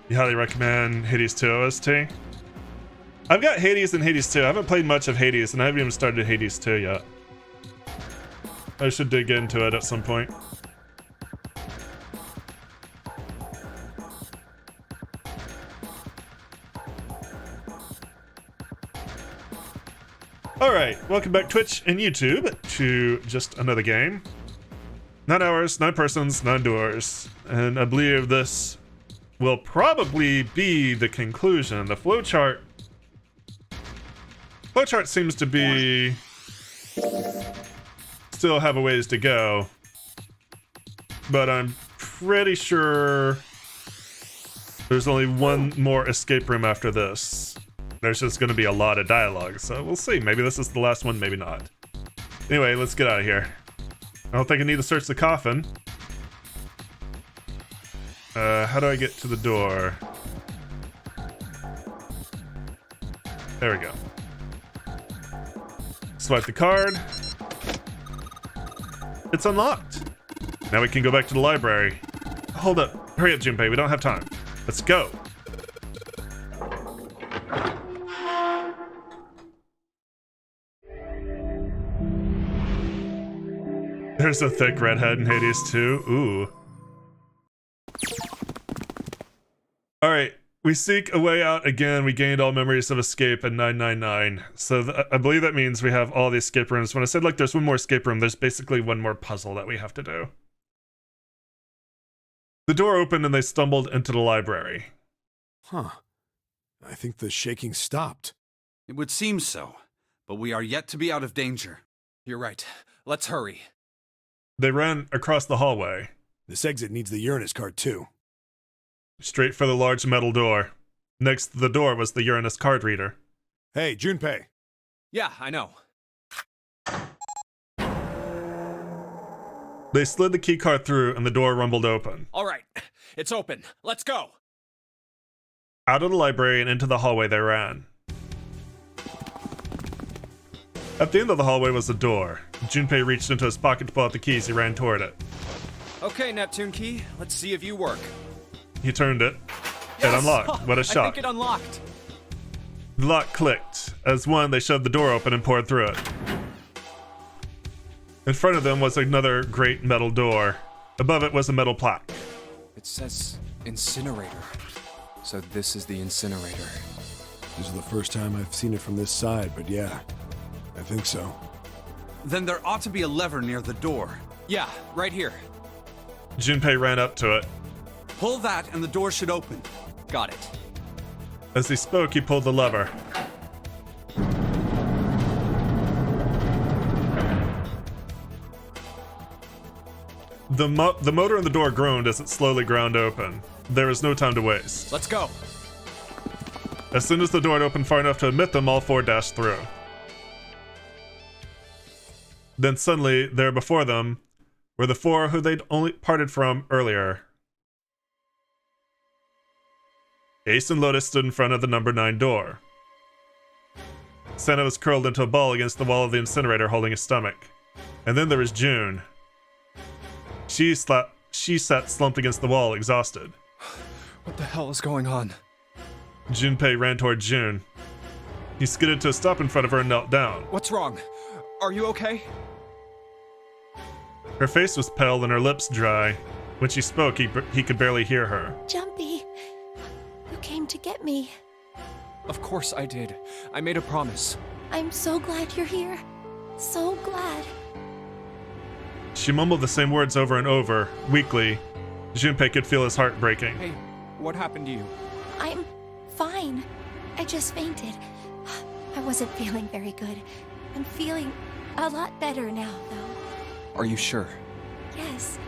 You highly recommend Hades 2 OST? I've got Hades and Hades 2. I haven't played much of Hades, and I haven't even started Hades 2 yet. I should dig into it at some point. Alright, welcome back Twitch and YouTube to just another game. 9 hours, 9 persons, 9 doors. And I believe this will probably be the conclusion. The flowchart seems to be still have a ways to go, but I'm pretty sure there's only one more escape room after this. There's just going to be a lot of dialogue, so we'll see. Maybe this is the last one, maybe not. Anyway, let's get out of here. I don't think I need to search the coffin. How do I get to the door? There we go. Swipe the card. It's unlocked. Now we can go back to the library. Hold up. Hurry up, Junpei. We don't have time. Let's go. There's a thick redhead in Hades 2. Ooh. Alright. We seek a way out again. We gained all memories of escape at 999. So I believe that means we have all the escape rooms. When I said, like, there's one more escape room, there's basically one more puzzle that we have to do. The door opened and they stumbled into the library. Huh. I think the shaking stopped. It would seem so, but we are yet to be out of danger. You're right. Let's hurry. They ran across the hallway. This exit needs the Uranus card, too. Straight for the large metal door. Next to the door was the Uranus card reader. Hey, Junpei. Yeah, I know. They slid the key card through and the door rumbled open. All right, it's open. Let's go. Out of the library and into the hallway they ran. At the end of the hallway was a door. Junpei reached into his pocket to pull out the keys. He ran toward it. Okay, Neptune key. Let's see if you work. He turned it. Yes! It unlocked. What a I shock. think it unlocked. The lock clicked. As one, they shoved the door open and poured through it. In front of them was another great metal door. Above it was a metal plaque. It says incinerator. So this is the incinerator. This is the first time I've seen it from this side, but yeah, I think so. Then there ought to be a lever near the door. Yeah, right here. Junpei ran up to it. Pull that and the door should open. Got it. As he spoke, he pulled the lever. The motor in the door groaned as it slowly ground open. There was no time to waste. Let's go. As soon as the door had opened far enough to admit them, all four dashed through. Then suddenly, there before them were the four who they'd only parted from earlier. Ace and Lotus stood in front of the number 9 door. Santa was curled into a ball against the wall of the incinerator, holding his stomach. And then there was June. She sat slumped against the wall, exhausted. What the hell is going on? Junpei ran toward June. He skidded to a stop in front of her and knelt down. What's wrong? Are you okay? Her face was pale and her lips dry. When she spoke, he could barely hear her. Jumpy, you came to get me. Of course I did. I made a promise. I'm so glad you're here. So glad. She mumbled the same words over and over, weakly. Junpei could feel his heart breaking. Hey, what happened to you? I'm fine. I just fainted. I wasn't feeling very good. I'm feeling a lot better now, though. Are you sure? Yes.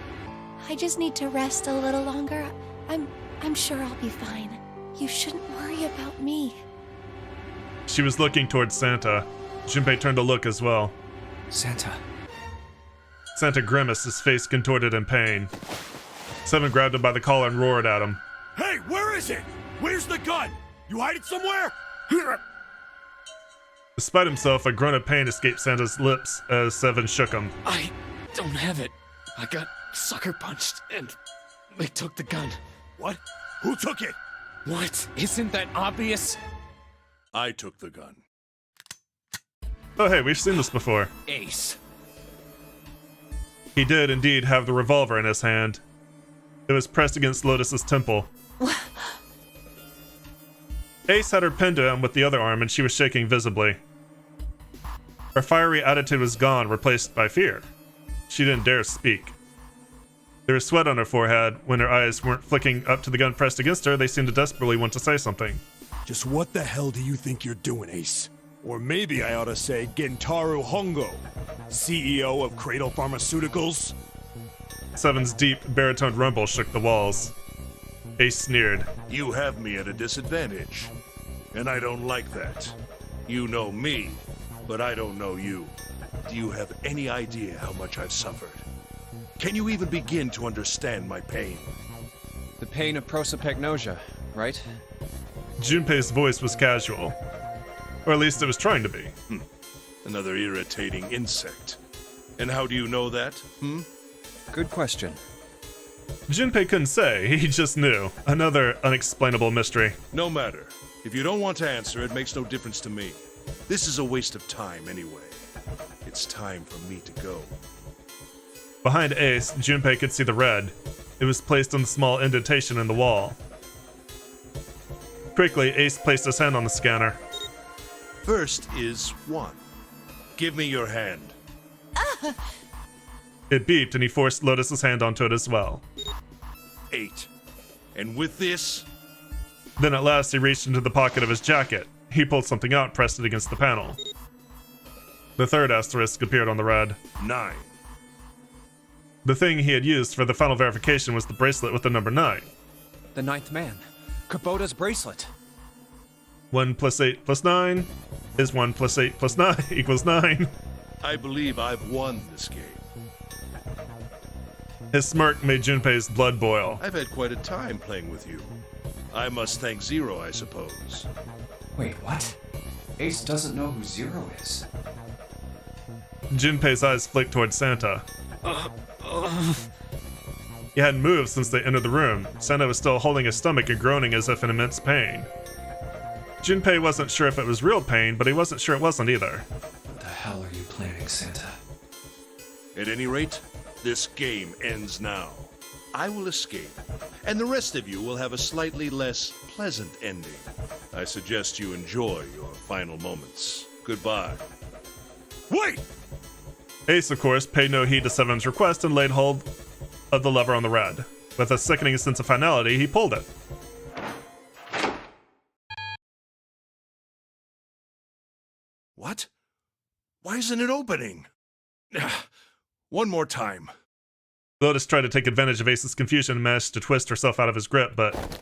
I just need to rest a little longer. I'm sure I'll be fine. You shouldn't worry about me. She was looking towards Santa. Junpei turned to look as well. Santa. Santa grimaced, his face contorted in pain. Seven grabbed him by the collar and roared at him. Hey, where is it? Where's the gun? You hide it somewhere? Despite himself, a grunt of pain escaped Santa's lips as Seven shook him. I don't have it. I got sucker punched and they took the gun. What? Who took it? What? Isn't that obvious? I took the gun. Oh, hey, we've seen this before. Ace. He did indeed have the revolver in his hand. It was pressed against Lotus's temple. Ace had her pinned to him with the other arm, and she was shaking visibly. Her fiery attitude was gone, replaced by fear. She didn't dare speak. There was sweat on her forehead. When her eyes weren't flicking up to the gun pressed against her, they seemed to desperately want to say something. Just what the hell do you think you're doing, Ace? Or maybe I ought to say Gentaro Hongo, CEO of Cradle Pharmaceuticals? Seven's deep, baritone rumble shook the walls. Ace sneered. You have me at a disadvantage, and I don't like that. You know me, but I don't know you. Do you have any idea how much I've suffered? Can you even begin to understand my pain? The pain of prosopagnosia, right? Junpei's voice was casual. Or at least it was trying to be. Another irritating insect. And how do you know that, Good question. Junpei couldn't say, he just knew. Another unexplainable mystery. No matter. If you don't want to answer, it makes no difference to me. This is a waste of time anyway. It's time for me to go. Behind Ace, Junpei could see the red. It was placed in the small indentation in the wall. Quickly, Ace placed his hand on the scanner. First is 1. Give me your hand. It beeped, and he forced Lotus's hand onto it as well. 8. And with this, Then at last, he reached into the pocket of his jacket. He pulled something out and pressed it against the panel. The third asterisk appeared on the red. 9. The thing he had used for the final verification was the bracelet with the number 9. The ninth man. Kubota's bracelet. 1 plus 8 plus 9 is 1 plus 8 plus 9 equals 9. I believe I've won this game. His smirk made Junpei's blood boil. I've had quite a time playing with you. I must thank Zero, I suppose. Wait, what? Ace doesn't know who Zero is. Junpei's eyes flicked toward Santa. He hadn't moved since they entered the room. Santa was still holding his stomach and groaning as if in immense pain. Junpei wasn't sure if it was real pain, but he wasn't sure it wasn't either. What the hell are you planning, Santa? At any rate, this game ends now. I will escape, and the rest of you will have a slightly less pleasant ending. I suggest you enjoy your final moments. Goodbye. Wait! Ace, of course, paid no heed to Seven's request and laid hold of the lever on the red. With a sickening sense of finality, he pulled it. What? Why isn't it opening? One more time. Lotus tried to take advantage of Ace's confusion and managed to twist herself out of his grip, but...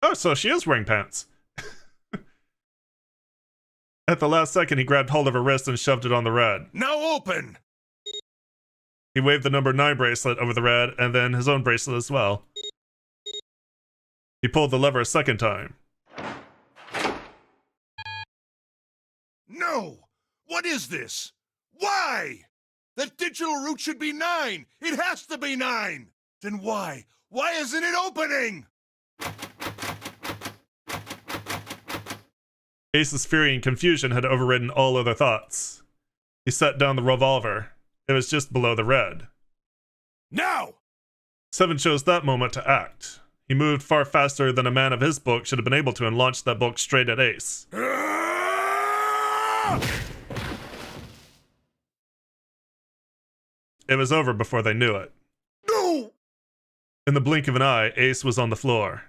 Oh, so she is wearing pants. At the last second, he grabbed hold of her wrist and shoved it on the red. Now open! He waved the number 9 bracelet over the red, and then his own bracelet as well. He pulled the lever a second time. No! What is this? Why? That digital route should be 9! It has to be 9! Then why? Why isn't it opening? Ace's fury and confusion had overridden all other thoughts. He set down the revolver. It was just below the red. Now! Seven chose that moment to act. He moved far faster than a man of his bulk should have been able to and launched that bulk straight at Ace. It was over before they knew it. No! In the blink of an eye, Ace was on the floor.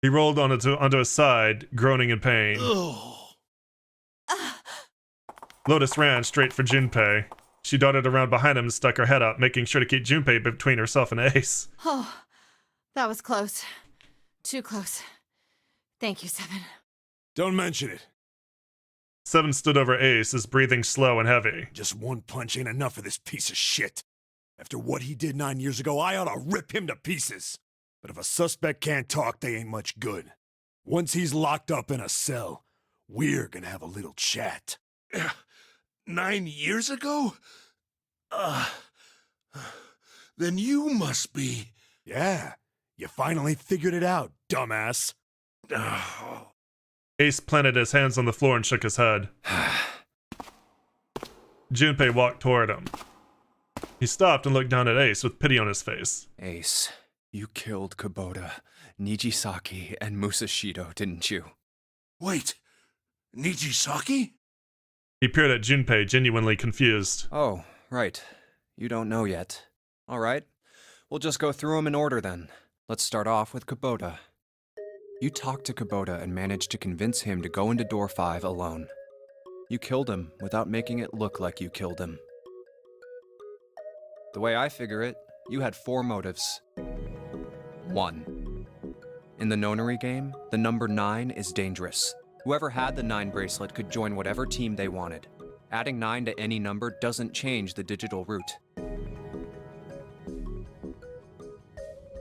He rolled onto his side, groaning in pain. Oh. Lotus ran straight for Junpei. She darted around behind him and stuck her head up, making sure to keep Junpei between herself and Ace. Oh, that was close. Too close. Thank you, Seven. Don't mention it. Seven stood over Ace, his breathing slow and heavy. Just one punch ain't enough for this piece of shit. After what he did 9 years ago, I ought to rip him to pieces. But if a suspect can't talk, they ain't much good. Once he's locked up in a cell, we're gonna have a little chat. 9 years ago? Then you must be... Yeah, you finally figured it out, dumbass. Ace planted his hands on the floor and shook his head. Junpei walked toward him. He stopped and looked down at Ace with pity on his face. Ace, you killed Kubota, Nijisaki, and Musashido, didn't you? Wait, Nijisaki? He peered at Junpei, genuinely confused. Oh, right. You don't know yet. All right. We'll just go through them in order then. Let's start off with Kubota. You talked to Kubota and managed to convince him to go into door 5 alone. You killed him without making it look like you killed him. The way I figure it, you had 4 motives. 1. In the nonary game, the number 9 is dangerous. Whoever had the 9 bracelet could join whatever team they wanted. Adding 9 to any number doesn't change the digital root.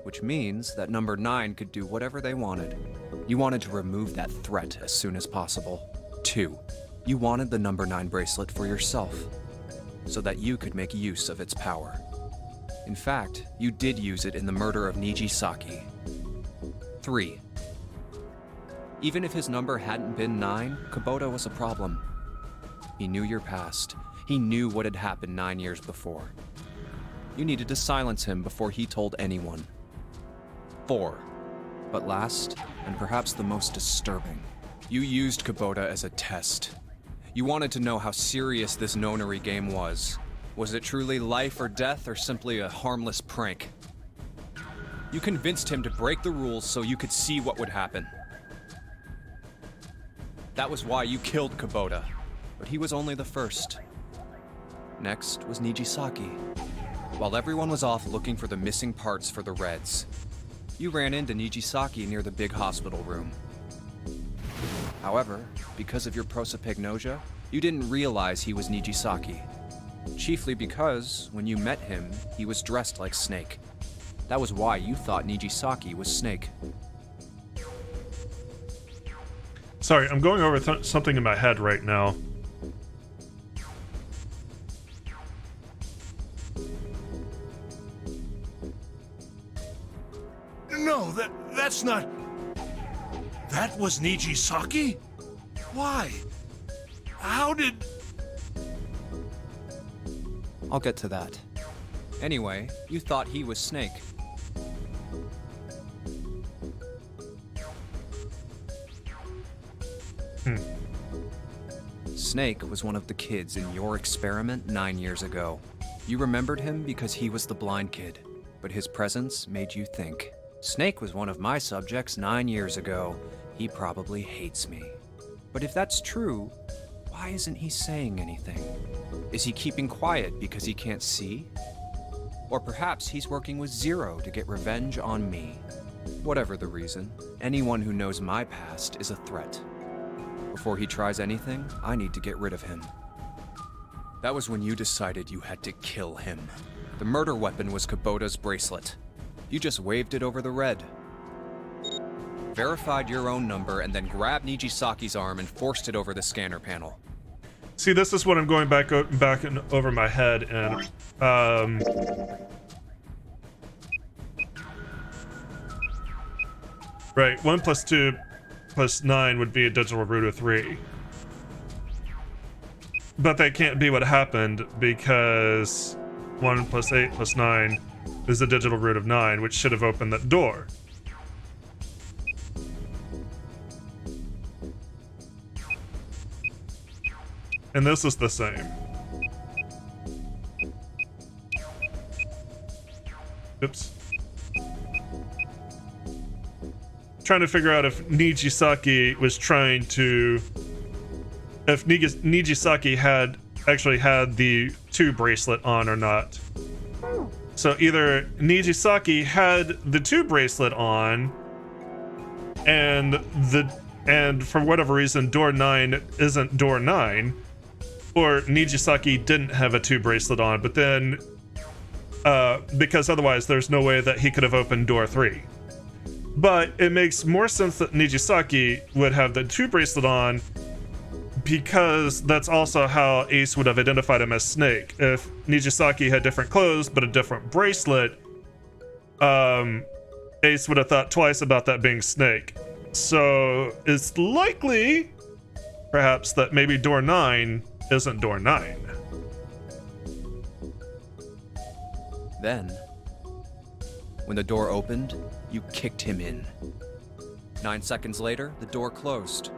Which means that number 9 could do whatever they wanted. You wanted to remove that threat as soon as possible. 2. You wanted the number 9 bracelet for yourself, so that you could make use of its power. In fact, you did use it in the murder of Nijisaki. 3. Even if his number hadn't been 9, Kubota was a problem. He knew your past. He knew what had happened 9 years before. You needed to silence him before he told anyone. 4. But last, and perhaps the most disturbing, you used Kubota as a test. You wanted to know how serious this nonary game was. Was it truly life or death, or simply a harmless prank? You convinced him to break the rules so you could see what would happen. That was why you killed Kubota, but he was only the first. Next was Nijisaki. While everyone was off looking for the missing parts for the Reds, you ran into Nijisaki near the big hospital room. However, because of your prosopagnosia, you didn't realize he was Nijisaki. Chiefly because, when you met him, he was dressed like Snake. That was why you thought Nijisaki was Snake. Sorry, I'm going over something in my head right now. No, that's not... That was Nijisaki? Why? How did... I'll get to that. Anyway, you thought he was Snake. Snake was one of the kids in your experiment 9 years ago. You remembered him because he was the blind kid, but his presence made you think. Snake was one of my subjects 9 years ago. He probably hates me. But if that's true, why isn't he saying anything? Is he keeping quiet because he can't see? Or perhaps he's working with Zero to get revenge on me. Whatever the reason, anyone who knows my past is a threat. Before he tries anything, I need to get rid of him. That was when you decided you had to kill him. The murder weapon was Kubota's bracelet. You just waved it over the red. Verified your own number and then grabbed Nijisaki's arm and forced it over the scanner panel. See, this is what I'm going back and over my head, and right, 1 + 2 + 9 would be a digital root of 3. But that can't be what happened, because 1 + 8 + 9 is the digital root of 9, which should have opened that door. And this is the same. Oops. Trying to figure out if Nijisaki was trying to... If Nijisaki had actually had the 2 bracelet on or not. So either Nijisaki had the 2 bracelet on, and for whatever reason door 9 isn't door 9, or Nijisaki didn't have a 2 bracelet on, but then because otherwise there's no way that he could have opened door 3. But it makes more sense that Nijisaki would have the 2 bracelet on, because that's also how Ace would have identified him as Snake. If Nijisaki had different clothes but a different bracelet, Ace would have thought twice about that being Snake. So it's likely, perhaps, that maybe door 9 isn't door 9. Then, when the door opened, you kicked him in. 9 seconds later, the door closed.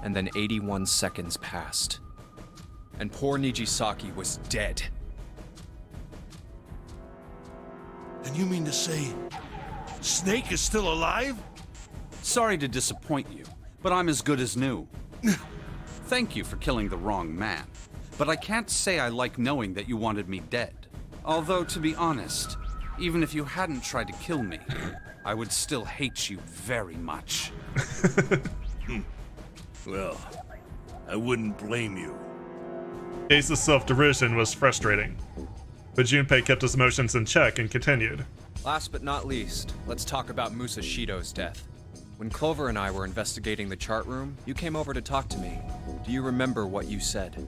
And then 81 seconds passed. And poor Nijisaki was dead. Then you mean to say Snake is still alive? Sorry to disappoint you, but I'm as good as new. Thank you for killing the wrong man, but I can't say I like knowing that you wanted me dead. Although, to be honest, even if you hadn't tried to kill me, I would still hate you very much. Well, I wouldn't blame you. Ace's self-derision was frustrating, but Junpei kept his emotions in check and continued. Last but not least, let's talk about Musashido's death. When Clover and I were investigating the chart room, you came over to talk to me. Do you remember what you said?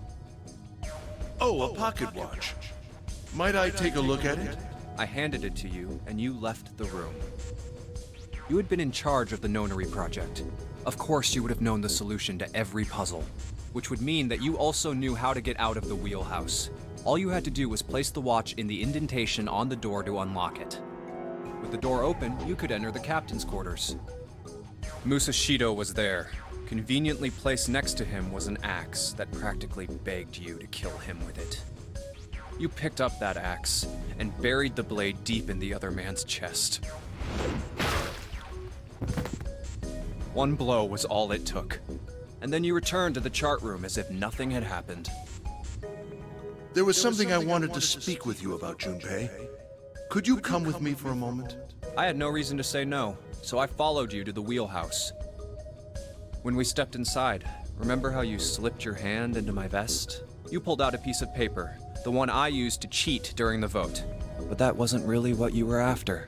Oh, a pocket watch. Might I take a look at it? I handed it to you, and you left the room. You had been in charge of the Nonary project. Of course you would have known the solution to every puzzle, which would mean that you also knew how to get out of the wheelhouse. All you had to do was place the watch in the indentation on the door to unlock it. With the door open, you could enter the captain's quarters. Musashido was there. Conveniently placed next to him was an axe that practically begged you to kill him with it. You picked up that axe and buried the blade deep in the other man's chest. One blow was all it took, and then you returned to the chart room as if nothing had happened. There was something I wanted to speak with you about, Junpei. Could you come with me for a moment? I had no reason to say no, so I followed you to the wheelhouse. When we stepped inside, remember how you slipped your hand into my vest? You pulled out a piece of paper, the one I used to cheat during the vote. But that wasn't really what you were after.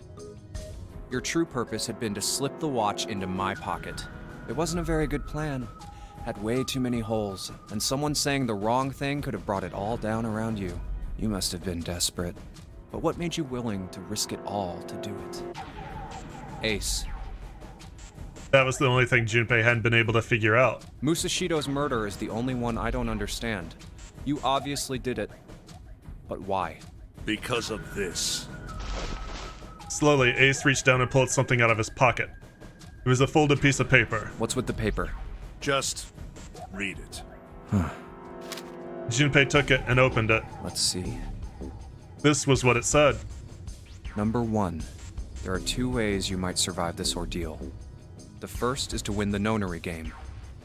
Your true purpose had been to slip the watch into my pocket. It wasn't a very good plan. Had way too many holes, and someone saying the wrong thing could have brought it all down around you. You must have been desperate. But what made you willing to risk it all to do it? Ace. That was the only thing Junpei hadn't been able to figure out. Musashido's murder is the only one I don't understand. You obviously did it. But why? Because of this. Slowly, Ace reached down and pulled something out of his pocket. It was a folded piece of paper. What's with the paper? Just read it. Junpei took it and opened it. Let's see. This was what it said. Number 1. There are 2 ways you might survive this ordeal. The first is to win the Nonary game.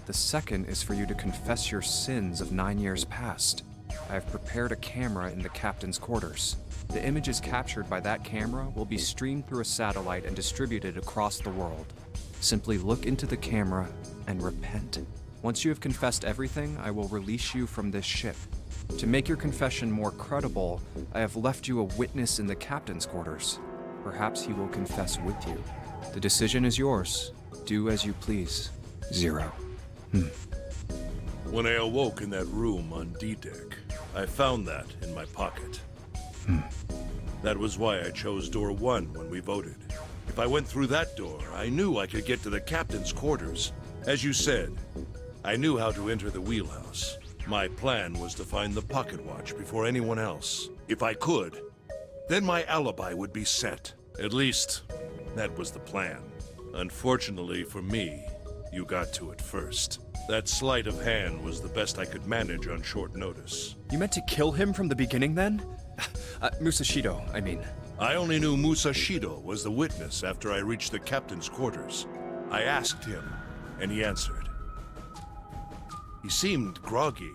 The second is for you to confess your sins of 9 years past. I have prepared a camera in the captain's quarters. The images captured by that camera will be streamed through a satellite and distributed across the world. Simply look into the camera and repent. Once you have confessed everything, I will release you from this ship. To make your confession more credible, I have left you a witness in the captain's quarters. Perhaps he will confess with you. The decision is yours. Do as you please. 0. When I awoke in that room on D-Deck, I found that in my pocket. That was why I chose door 1 when we voted. If I went through that door, I knew I could get to the captain's quarters. As you said, I knew how to enter the wheelhouse. My plan was to find the pocket watch before anyone else. If I could, then my alibi would be set. At least, that was the plan. Unfortunately for me, you got to it first. That sleight of hand was the best I could manage on short notice. You meant to kill him from the beginning then? Musashido, I mean. I only knew Musashido was the witness after I reached the captain's quarters. I asked him, and he answered. He seemed groggy.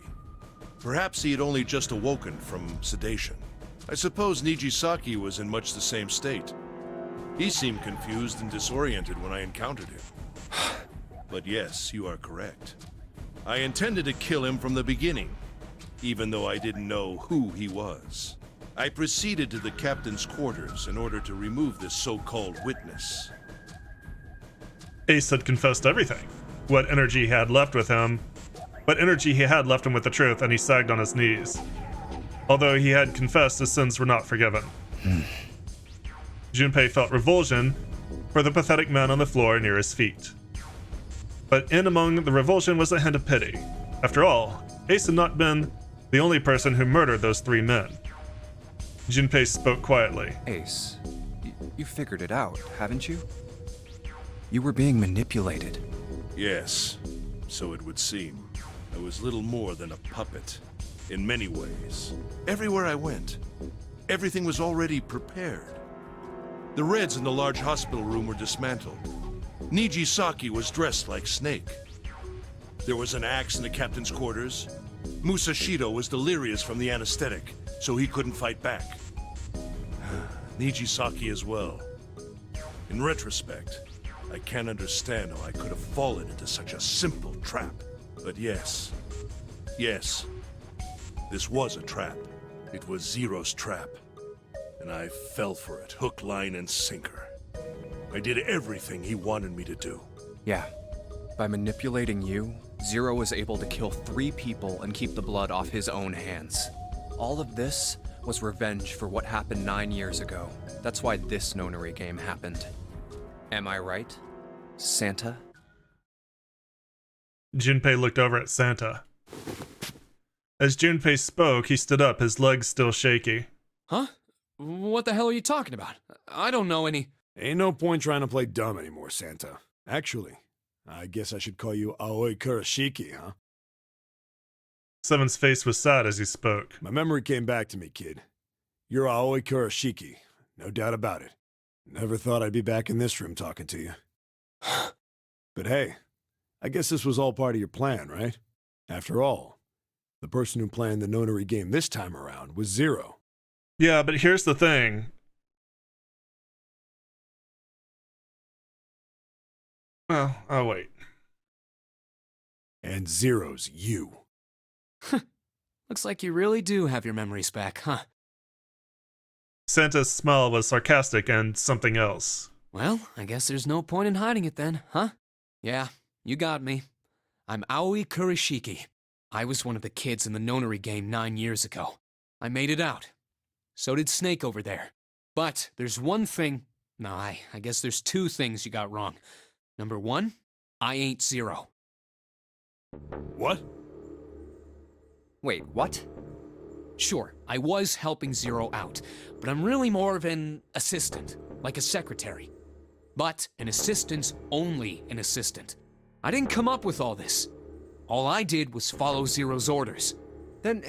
Perhaps he had only just awoken from sedation. I suppose Nijisaki was in much the same state. He seemed confused and disoriented when I encountered him. But yes, you are correct. I intended to kill him from the beginning, even though I didn't know who he was. I proceeded to the captain's quarters in order to remove this so-called witness. Ace had confessed everything. What energy he had left with him with the truth, and he sagged on his knees. Although he had confessed his sins were not forgiven. Junpei felt revulsion for the pathetic man on the floor near his feet. But in among the revulsion was a hint of pity. After all, Ace had not been the only person who murdered those 3 men. Junpei spoke quietly. Ace, you figured it out, haven't you? You were being manipulated. Yes, so it would seem. I was little more than a puppet, in many ways. Everywhere I went, everything was already prepared. The Reds in the large hospital room were dismantled. Nijisaki was dressed like Snake. There was an axe in the captain's quarters. Musashido was delirious from the anesthetic, so he couldn't fight back. Nijisaki as well. In retrospect, I can't understand how I could have fallen into such a simple trap. But yes, this was a trap. It was Zero's trap. And I fell for it, hook, line, and sinker. I did everything he wanted me to do. Yeah. By manipulating you, Zero was able to kill 3 people and keep the blood off his own hands. All of this was revenge for what happened 9 years ago. That's why this nonary game happened. Am I right, Santa? Junpei looked over at Santa. As Junpei spoke, he stood up, his legs still shaky. Huh? What the hell are you talking about? I don't know any... Ain't no point trying to play dumb anymore, Santa. Actually, I guess I should call you Aoi Kurashiki, huh? Seven's face was sad as he spoke. My memory came back to me, kid. You're Aoi Kurashiki, no doubt about it. Never thought I'd be back in this room talking to you. But hey, I guess this was all part of your plan, right? After all, the person who planned the nonary game this time around was Zero. Yeah, but here's the thing. Well, I'll wait. And Zero's you. Looks like you really do have your memories back, huh? Santa's smile was sarcastic and something else. Well, I guess there's no point in hiding it then, huh? Yeah, you got me. I'm Aoi Kurashiki. I was one of the kids in the nonary game 9 years ago. I made it out. So did Snake over there. But there's one thing... No, I guess there's 2 things you got wrong. Number 1, I ain't Zero. What? Wait, what? Sure, I was helping Zero out, but I'm really more of an assistant, like a secretary. But an assistant's only an assistant. I didn't come up with all this. All I did was follow Zero's orders. Then,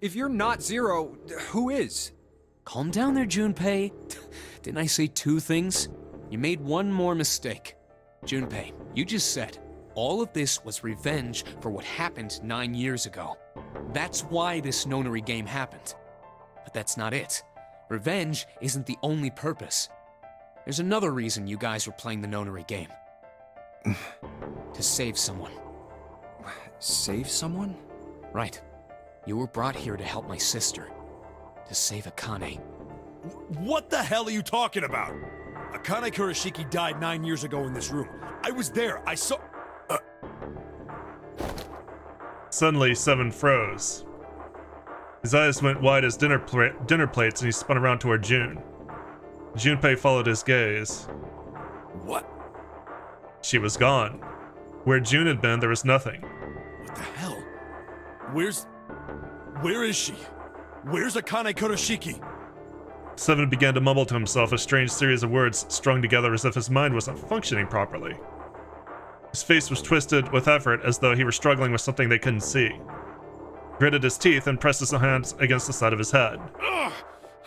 if you're not Zero, who is? Calm down there, Junpei. Didn't I say 2 things? You made one more mistake. Junpei, you just said all of this was revenge for what happened 9 years ago. That's why this nonary game happened. But that's not it. Revenge isn't the only purpose. There's another reason you guys were playing the nonary game. To save someone. Save someone? Right. You were brought here to help my sister. To save Akane. What the hell are you talking about? Akane Kurashiki died 9 years ago in this room. I was there. I saw... Suddenly, Seven froze. His eyes went wide as dinner plates and he spun around toward June. Junpei followed his gaze. What? She was gone. Where June had been, there was nothing. What the hell? Where is she? Where's Akane Kurashiki? Seven began to mumble to himself, a strange series of words strung together as if his mind wasn't functioning properly. His face was twisted with effort as though he were struggling with something they couldn't see. He gritted his teeth and pressed his hands against the side of his head.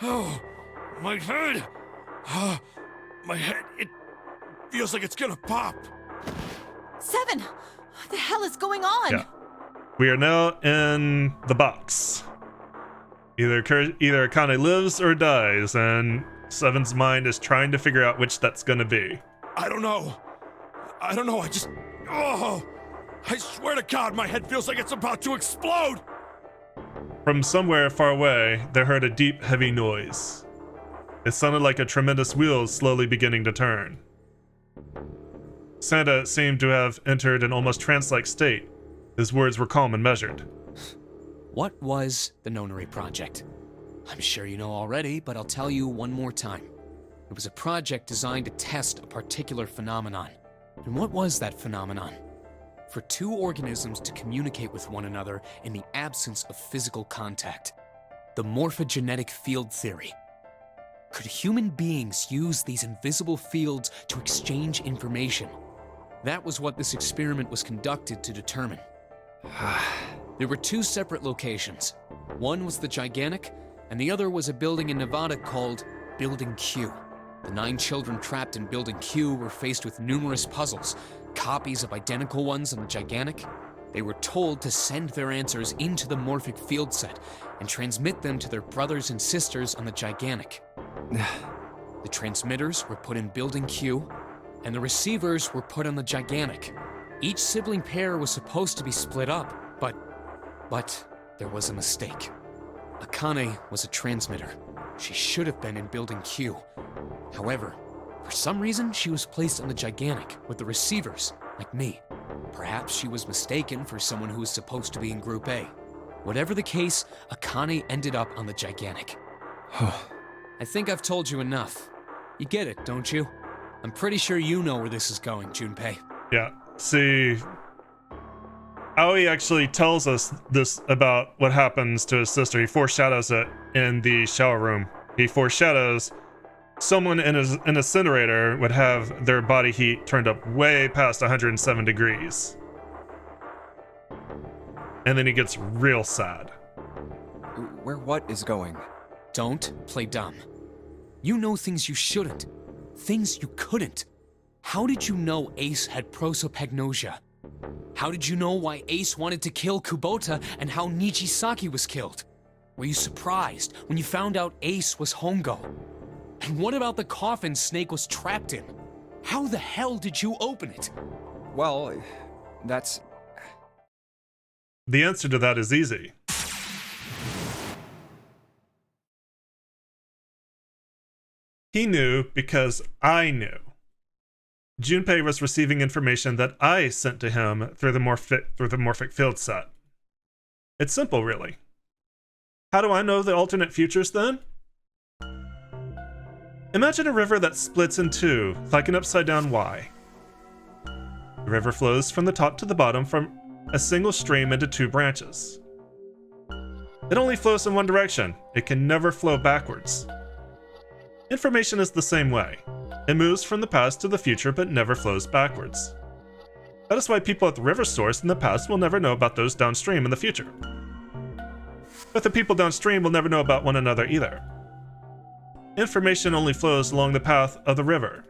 Oh, my head! My head, it feels like it's gonna pop. Seven! What the hell is going on? Yeah. We are now in the box. Either Akane lives or dies, and Seven's mind is trying to figure out which that's gonna be. I don't know. I swear to God, my head feels like it's about to explode! From somewhere far away, they heard a deep, heavy noise. It sounded like a tremendous wheel slowly beginning to turn. Santa seemed to have entered an almost trance-like state. His words were calm and measured. What was the Nonary Project? I'm sure you know already, but I'll tell you one more time. It was a project designed to test a particular phenomenon. And what was that phenomenon? For two organisms to communicate with one another in the absence of physical contact. The morphogenetic field theory. Could human beings use these invisible fields to exchange information? That was what this experiment was conducted to determine. There were two separate locations. One was the Gigantic, and the other was a building in Nevada called Building Q. The 9 children trapped in Building Q were faced with numerous puzzles, copies of identical ones on the Gigantic. They were told to send their answers into the morphic field set and transmit them to their brothers and sisters on the Gigantic. The transmitters were put in Building Q, and the receivers were put on the Gigantic. Each sibling pair was supposed to be split up, but there was a mistake. Akane was a transmitter. She should have been in Building Q. However, for some reason, she was placed on the Gigantic with the receivers, like me. Perhaps she was mistaken for someone who was supposed to be in Group A. Whatever the case, Akane ended up on the Gigantic. I think I've told you enough. You get it, don't you? I'm pretty sure you know where this is going, Junpei. Yeah. See, Aoi actually tells us this about what happens to his sister. He foreshadows it in the shower room. He foreshadows someone in an incinerator would have their body heat turned up way past 107 degrees. And then he gets real sad. Where what is going? Don't play dumb. You know things you shouldn't. Things you couldn't. How did you know Ace had prosopagnosia? How did you know why Ace wanted to kill Kubota and how Nijisaki was killed? Were you surprised when you found out Ace was Hongo? And what about the coffin Snake was trapped in? How the hell did you open it? Well, that's... The answer to that is easy. He knew because I knew. Junpei was receiving information that I sent to him through the morphic field set. It's simple, really. How do I know the alternate futures, then? Imagine a river that splits in two, like an upside-down Y. The river flows from the top to the bottom from a single stream into 2 branches. It only flows in one direction. It can never flow backwards. Information is the same way. It moves from the past to the future but never flows backwards. That is why people at the river source in the past will never know about those downstream in the future. But the people downstream will never know about one another either. Information only flows along the path of the river.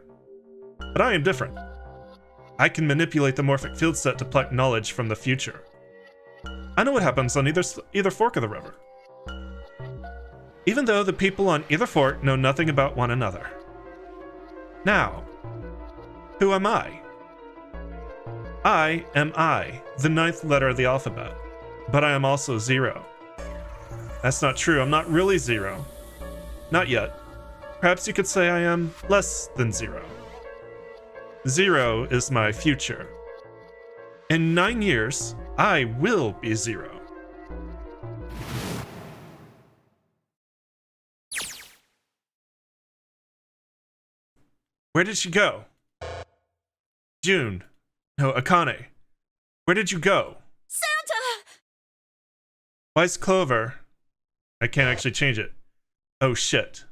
But I am different. I can manipulate the morphic field set to pluck knowledge from the future. I know what happens on either fork of the river. Even though the people on either fork know nothing about one another. Now, who am I? I am I, the 9th letter of the alphabet. But I am also 0. That's not true, I'm not really 0. Not yet. Perhaps you could say I am less than 0. 0 is my future. In 9 years, I will be 0. Where did she go? June. No, Akane. Where did you go? Santa! Why's Clover? I can't actually change it. Oh shit.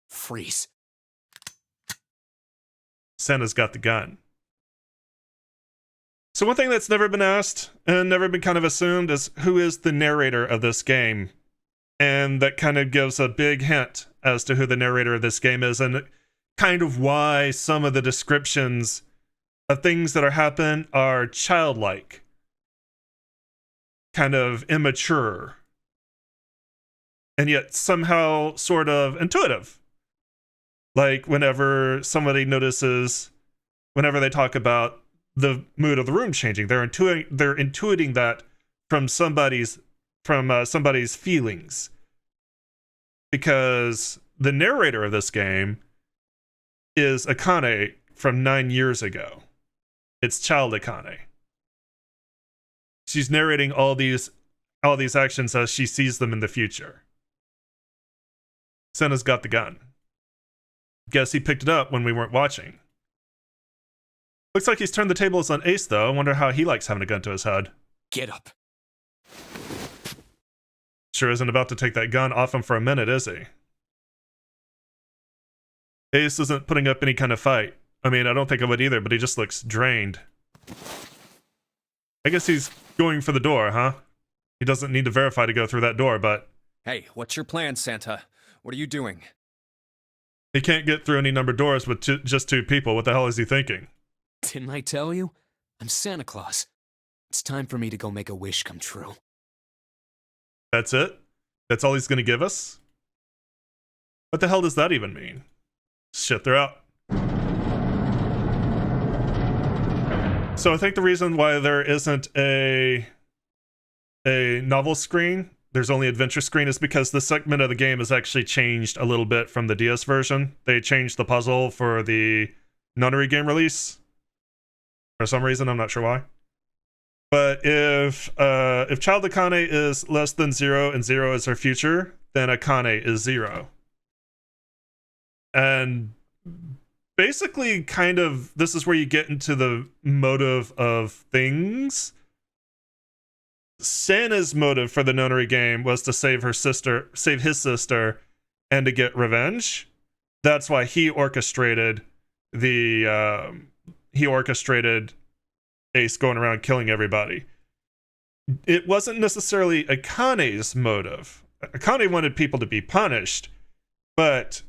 Freeze. Santa's got the gun. So one thing that's never been asked and never been kind of assumed is who is the narrator of this game? And that kind of gives a big hint as to who the narrator of this game is and kind of why some of the descriptions of things that are happening are childlike, kind of immature, and yet somehow sort of intuitive. Like whenever somebody notices, whenever they talk about the mood of the room changing, they're intuiting that from somebody's feelings, because the narrator of this game is Akane from 9 years ago. It's child Akane. She's narrating all these all these actions as she sees them in the future. Santa's got the gun. Guess he picked it up when we weren't watching. Looks like he's turned the tables on Ace, though. I wonder how he likes having a gun to his head. Get up. Sure isn't about to take that gun off him for a minute, is he? Ace isn't putting up any kind of fight. I mean, I don't think I would either, but he just looks drained. I guess he's going for the door, huh? He doesn't need to verify to go through that door, but... Hey, what's your plan, Santa? What are you doing? He can't get through any numbered doors with just 2 people. What the hell is he thinking? Didn't I tell you? I'm Santa Claus. It's time for me to go make a wish come true. That's it? That's all he's gonna give us? What the hell does that even mean? Shit, they're out. So I think the reason why there isn't a novel screen, there's only adventure screen, is because this segment of the game has actually changed a little bit from the DS version. They changed the puzzle for the Nunnery game release. For some reason, I'm not sure why. But if Child Akane is less than 0 and 0 is her future, then Akane is 0. And basically, kind of, this is where you get into the motive of things. Santa's motive for the Nunnery game was to save his sister, and to get revenge. That's why he orchestrated Ace going around killing everybody. It wasn't necessarily Akane's motive. Akane wanted people to be punished, but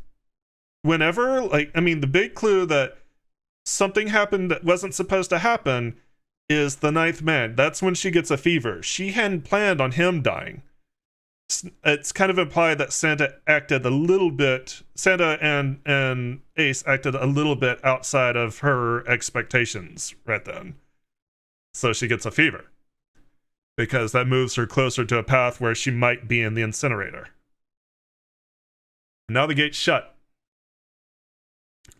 whenever, the big clue that something happened that wasn't supposed to happen is the 9th man. That's when she gets a fever. She hadn't planned on him dying. It's kind of implied that Santa and Ace acted a little bit outside of her expectations right then. So she gets a fever, because that moves her closer to a path where she might be in the incinerator. Now the gate's shut.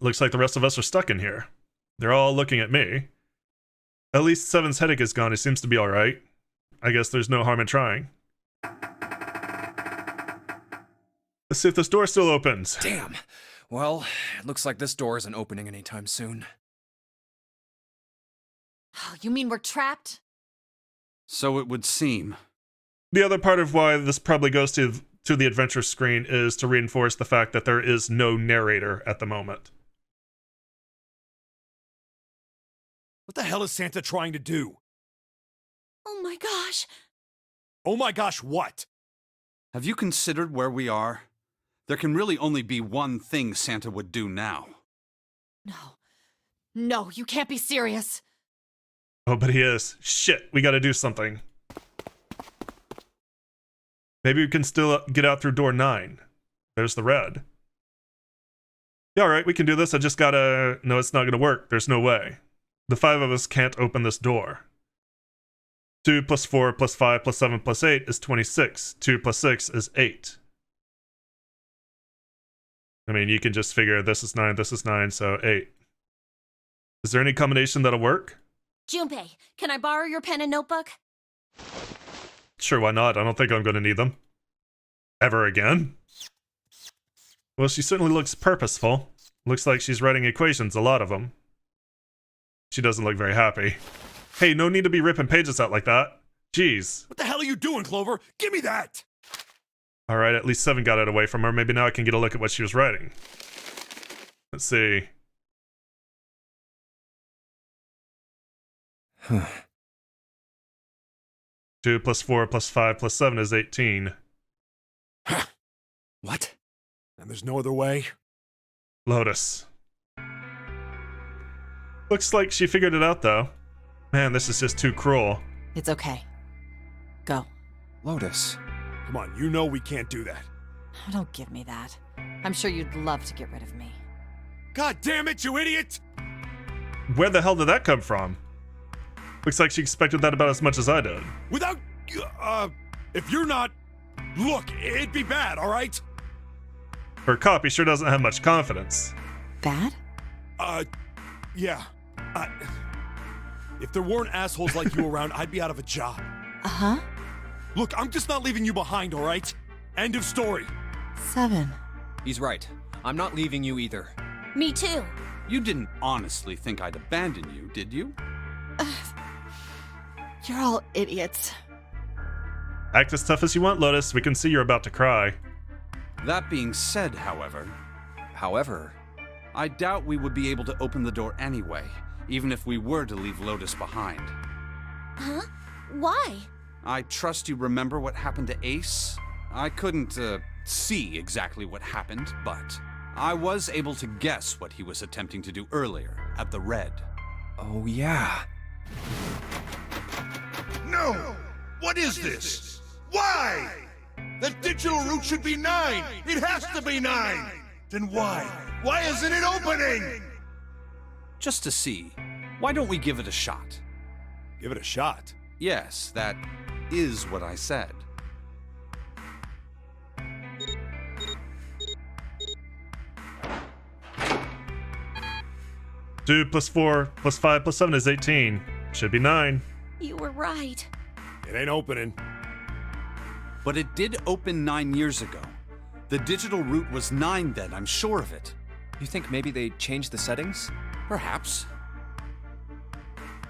Looks like the rest of us are stuck in here. They're all looking at me. At least Seven's headache is gone. He seems to be alright. I guess there's no harm in trying. Let's see if this door still opens. Damn. Well, it looks like this door isn't opening anytime soon. Oh, you mean we're trapped? So it would seem. The other part of why this probably goes to the adventure screen is to reinforce the fact that there is no narrator at the moment. What the hell is Santa trying to do? Oh my gosh. Oh my gosh, what? Have you considered where we are? There can really only be one thing Santa would do now. No, you can't be serious. Oh, but he is. Shit, we gotta do something. Maybe we can still get out through door 9. There's the red. Yeah, alright, we can do this. I just gotta... No, it's not gonna work. There's no way. The 5 of us can't open this door. 2 plus 4 plus 5 plus 7 plus 8 is 26. 2 plus 6 is 8. I mean, you can just figure this is 9, so 8. Is there any combination that'll work? Junpei, can I borrow your pen and notebook? Sure, why not? I don't think I'm going to need them. Ever again? Well, she certainly looks purposeful. Looks like she's writing equations, a lot of them. She doesn't look very happy. Hey, no need to be ripping pages out like that. Jeez. What the hell are you doing, Clover? Give me that! Alright, at least 7 got it away from her. Maybe now I can get a look at what she was writing. Let's see. 2 plus 4 plus 5 plus 7 is 18. What? And there's no other way? Lotus. Looks like she figured it out, though. Man, this is just too cruel. It's okay. Go. Lotus. Come on, you know we can't do that. Oh, don't give me that. I'm sure you'd love to get rid of me. God damn it, you idiot! Where the hell did that come from? Looks like she expected that about as much as I did. Without... if you're not... Look, it'd be bad, alright? Her copy sure doesn't have much confidence. Bad? Yeah. If there weren't assholes like you around, I'd be out of a job. Uh-huh. Look, I'm just not leaving you behind, all right? End of story. 7. He's right. I'm not leaving you either. Me too. You didn't honestly think I'd abandon you, did you? You're all idiots. Act as tough as you want, Lotus. We can see you're about to cry. That being said, However, I doubt we would be able to open the door anyway, even if we were to leave Lotus behind. Huh? Why? I trust you remember what happened to Ace? I couldn't, see exactly what happened, but I was able to guess what he was attempting to do earlier at the Red. oh yeah. No! What is this? Why? The digital route should be 9! It has to be 9! Then why? Why isn't it opening? Just to see, why don't we give it a shot? Give it a shot. Yes, that is what I said. Two plus 4 plus 5 plus 7 is 18. Should be 9. You were right. It ain't opening. But it did open 9 years ago. The digital route was 9 then, I'm sure of it. You think maybe they changed the settings? Perhaps.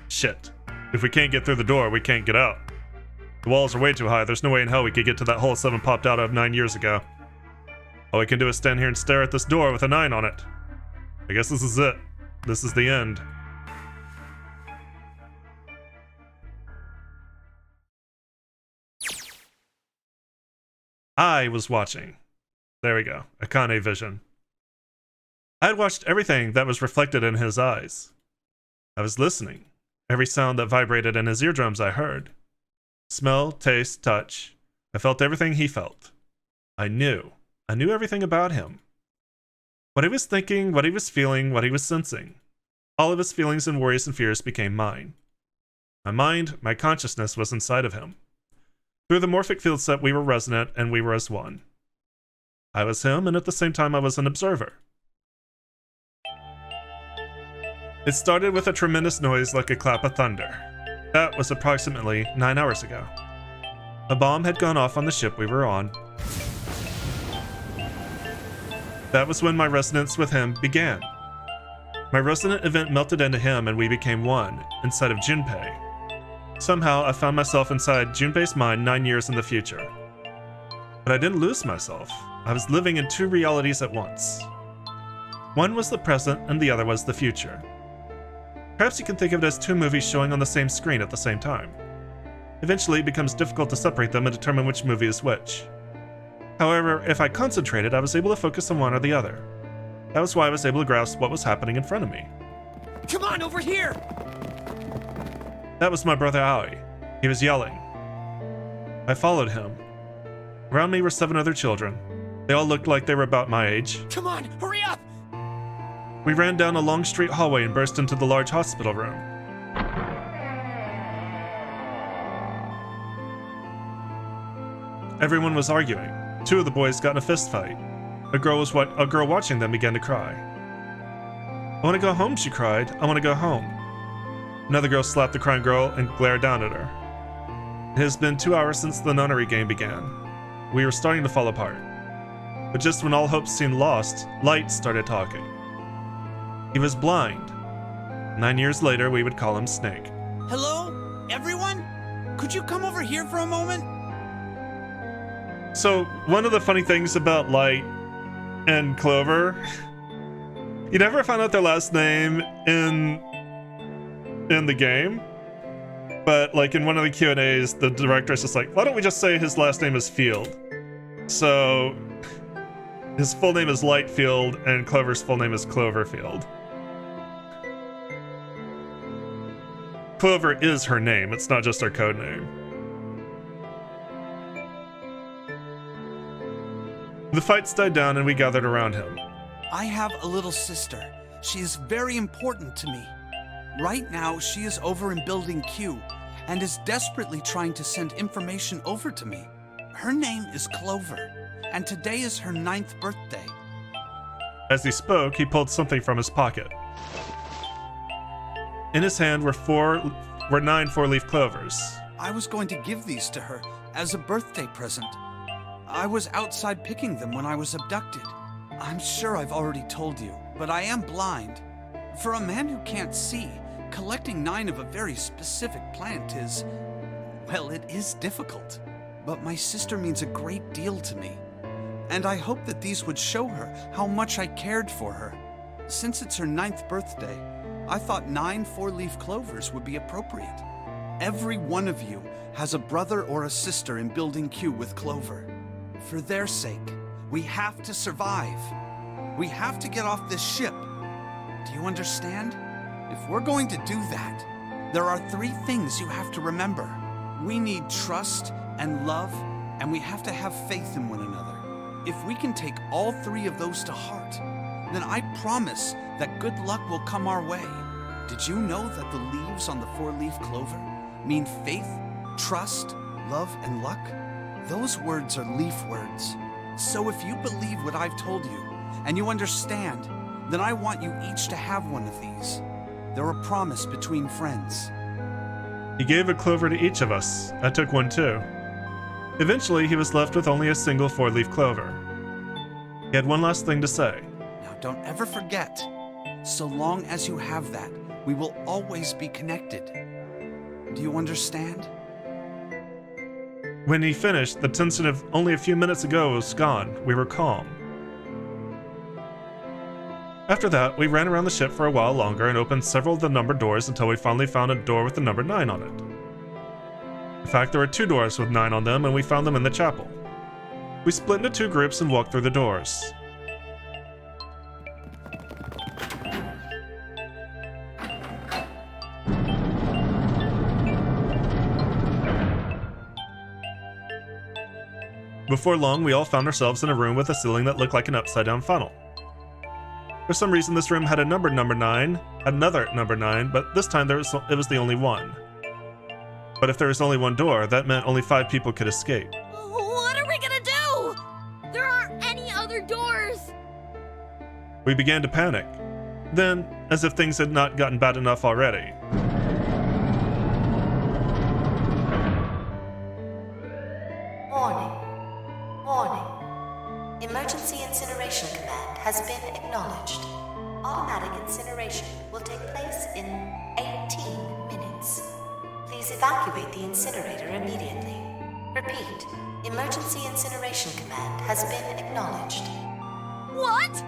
Shit. If we can't get through the door, we can't get out. The walls are way too high. There's no way in hell we could get to that hole 7 popped out of 9 years ago. All we can do is stand here and stare at this door with a 9 on it. I guess this is it. This is the end. I was watching. There we go. Akane vision. I had watched everything that was reflected in his eyes. I was listening. Every sound that vibrated in his eardrums I heard. Smell, taste, touch. I felt everything he felt. I knew everything about him. What he was thinking, what he was feeling, what he was sensing. All of his feelings and worries and fears became mine. My mind, my consciousness was inside of him. Through the morphic field set we were resonant and we were as one. I was him, and at the same time I was an observer. It started with a tremendous noise like a clap of thunder. That was approximately 9 hours ago. A bomb had gone off on the ship we were on. That was when my resonance with him began. My resonant event melted into him and we became one, inside of Junpei. Somehow I found myself inside Junpei's mind 9 years in the future. But I didn't lose myself. I was living in 2 realities at once. One was the present and the other was the future. Perhaps you can think of it as 2 movies showing on the same screen at the same time. Eventually it becomes difficult to separate them and determine which movie is which. However, if I concentrated, I was able to focus on one or the other. That was why I was able to grasp what was happening in front of me. Come on, over here! That was my brother Aoi. He was yelling. I followed him. Around me were 7 other children. They all looked like they were about my age. Come on, hurry up! We ran down a long straight hallway and burst into the large hospital room. Everyone was arguing. 2 of the boys got in a fist fight. A girl watching them began to cry. I want to go home, she cried. I want to go home. Another girl slapped the crying girl and glared down at her. It has been 2 hours since the nunnery game began. We were starting to fall apart. But just when all hope seemed lost, Light started talking. He was blind. 9 years later, we would call him Snake. Hello? Everyone? Could you come over here for a moment? So, one of the funny things about Light and Clover, you never found out their last name in the game, but like in one of the Q&As, the director's just like, why don't we just say his last name is Field? So, his full name is Lightfield, and Clover's full name is Cloverfield. Clover is her name, it's not just her code name. The fights died down and we gathered around him. I have a little sister. She is very important to me. Right now, she is over in Building Q and is desperately trying to send information over to me. Her name is Clover, and today is her 9th birthday. As he spoke, he pulled something from his pocket. In his hand were 9 4-leaf clovers. I was going to give these to her, as a birthday present. I was outside picking them when I was abducted. I'm sure I've already told you, but I am blind. For a man who can't see, collecting 9 of a very specific plant is, well, it is difficult. But my sister means a great deal to me. And I hope that these would show her how much I cared for her. Since it's her 9th birthday, I thought 9 4-leaf clovers would be appropriate. Every one of you has a brother or a sister in Building Q with Clover. For their sake, we have to survive. We have to get off this ship. Do you understand? If we're going to do that, there are 3 things you have to remember. We need trust and love, and we have to have faith in one another. If we can take all 3 of those to heart, then I promise that good luck will come our way. Did you know that the leaves on the 4-leaf clover mean faith, trust, love, and luck? Those words are leaf words. So if you believe what I've told you, and you understand, then I want you each to have one of these. They're a promise between friends. He gave a clover to each of us. I took one too. Eventually, he was left with only a single 4-leaf clover. He had one last thing to say. Now don't ever forget, so long as you have that, we will always be connected. Do you understand? When he finished, the tension of only a few minutes ago was gone. We were calm. After that, we ran around the ship for a while longer and opened several of the numbered doors until we finally found a door with the number 9 on it. In fact, there were 2 doors with 9 on them, and we found them in the chapel. We split into 2 groups and walked through the doors. Before long, we all found ourselves in a room with a ceiling that looked like an upside-down funnel. For some reason, this room had a numbered number 9, another number 9, but this time it was the only one. But if there was only one door, that meant only 5 people could escape. What are we gonna do? There aren't any other doors. We began to panic. Then, as if things had not gotten bad enough already, Warning. Emergency incineration command has been acknowledged. Automatic incineration will take place in 18 minutes. Please evacuate the incinerator immediately. Repeat. Emergency incineration command has been acknowledged. What?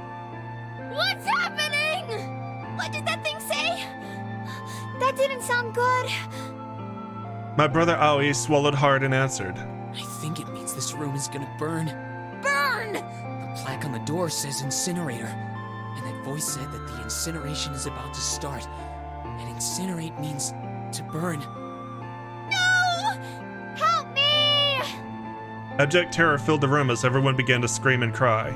What's happening? What did that thing say? That didn't sound good. my brother Aoi swallowed hard and answered, I think it means this room is gonna burn. Burn! The plaque on the door says incinerator, and that voice said that the incineration is about to start. And incinerate means to burn. No! Help me! Abject terror filled the room as everyone began to scream and cry.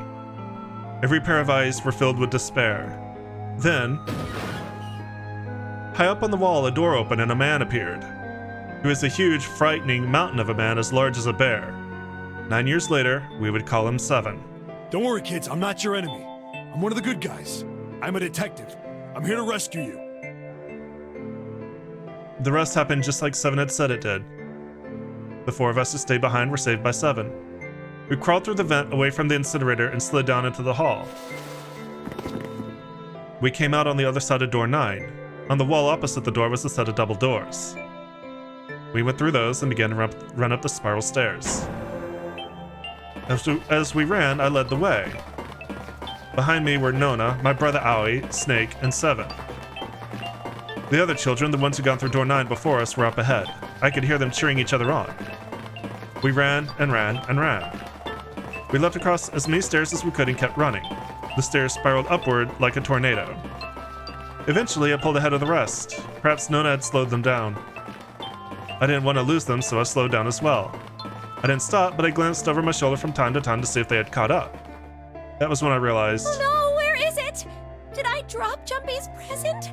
Every pair of eyes were filled with despair. Then, high up on the wall, a door opened and a man appeared. He was a huge, frightening mountain of a man as large as a bear. 9 years later, we would call him 7. Don't worry, kids, I'm not your enemy. I'm one of the good guys. I'm a detective. I'm here to rescue you. The rest happened just like 7 had said it did. The 4 of us who stayed behind were saved by 7. We crawled through the vent away from the incinerator and slid down into the hall. We came out on the other side of door 9. On the wall opposite the door was a set of double doors. We went through those and began to run up the spiral stairs. As we ran, I led the way. Behind me were Nona, my brother Aoi, Snake, and 7. The other children, the ones who gone through door 9 before us, were up ahead. I could hear them cheering each other on. We ran and ran and ran. We leapt across as many stairs as we could and kept running. The stairs spiraled upward like a tornado. Eventually, I pulled ahead of the rest. Perhaps Nona had slowed them down. I didn't want to lose them, so I slowed down as well. I didn't stop, but I glanced over my shoulder from time to time to see if they had caught up. That was when I realized... Oh no, where is it? Did I drop Jumpy's present?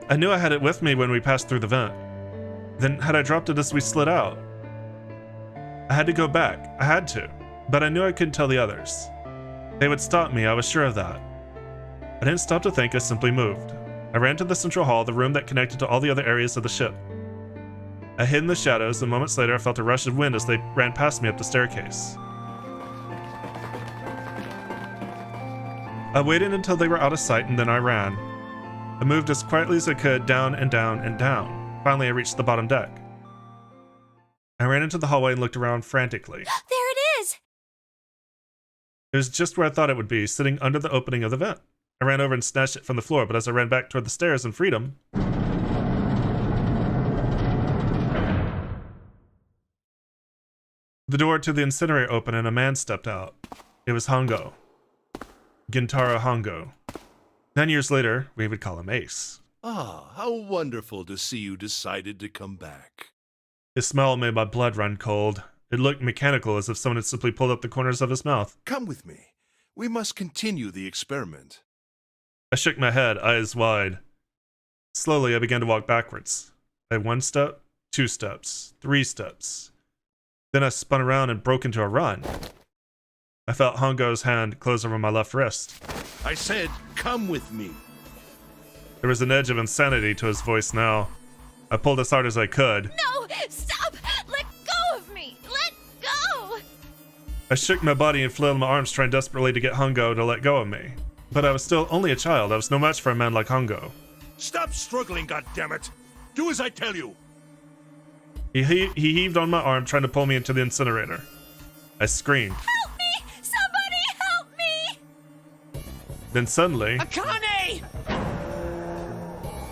I knew I had it with me when we passed through the vent. Then had I dropped it as we slid out? I had to go back. I had to. But I knew I couldn't tell the others. They would stop me, I was sure of that. I didn't stop to think, I simply moved. I ran to the central hall, the room that connected to all the other areas of the ship. I hid in the shadows, and moments later I felt a rush of wind as they ran past me up the staircase. I waited until they were out of sight, and then I ran. I moved as quietly as I could, down and down and down. Finally, I reached the bottom deck. I ran into the hallway and looked around frantically. There it is! It was just where I thought it would be, sitting under the opening of the vent. I ran over and snatched it from the floor, but as I ran back toward the stairs and freedom, the door to the incinerator opened and a man stepped out. It was Hongo. Gintaro Hongo. 9 years later, we would call him Ace. Ah, how wonderful to see you decided to come back. His smile made my blood run cold. It looked mechanical, as if someone had simply pulled up the corners of his mouth. Come with me. We must continue the experiment. I shook my head, eyes wide. Slowly, I began to walk backwards. I had 1 step, 2 steps, 3 steps. Then I spun around and broke into a run. I felt Hongo's hand close over my left wrist. I said, come with me. There was an edge of insanity to his voice now. I pulled as hard as I could. No! Stop! Let go of me! Let go! I shook my body and flailed my arms, trying desperately to get Hongo to let go of me. But I was still only a child. I was no match for a man like Hongo. Stop struggling, goddammit! Do as I tell you! He heaved on my arm, trying to pull me into the incinerator. I screamed. Help me! Somebody help me! Then suddenly, Akane!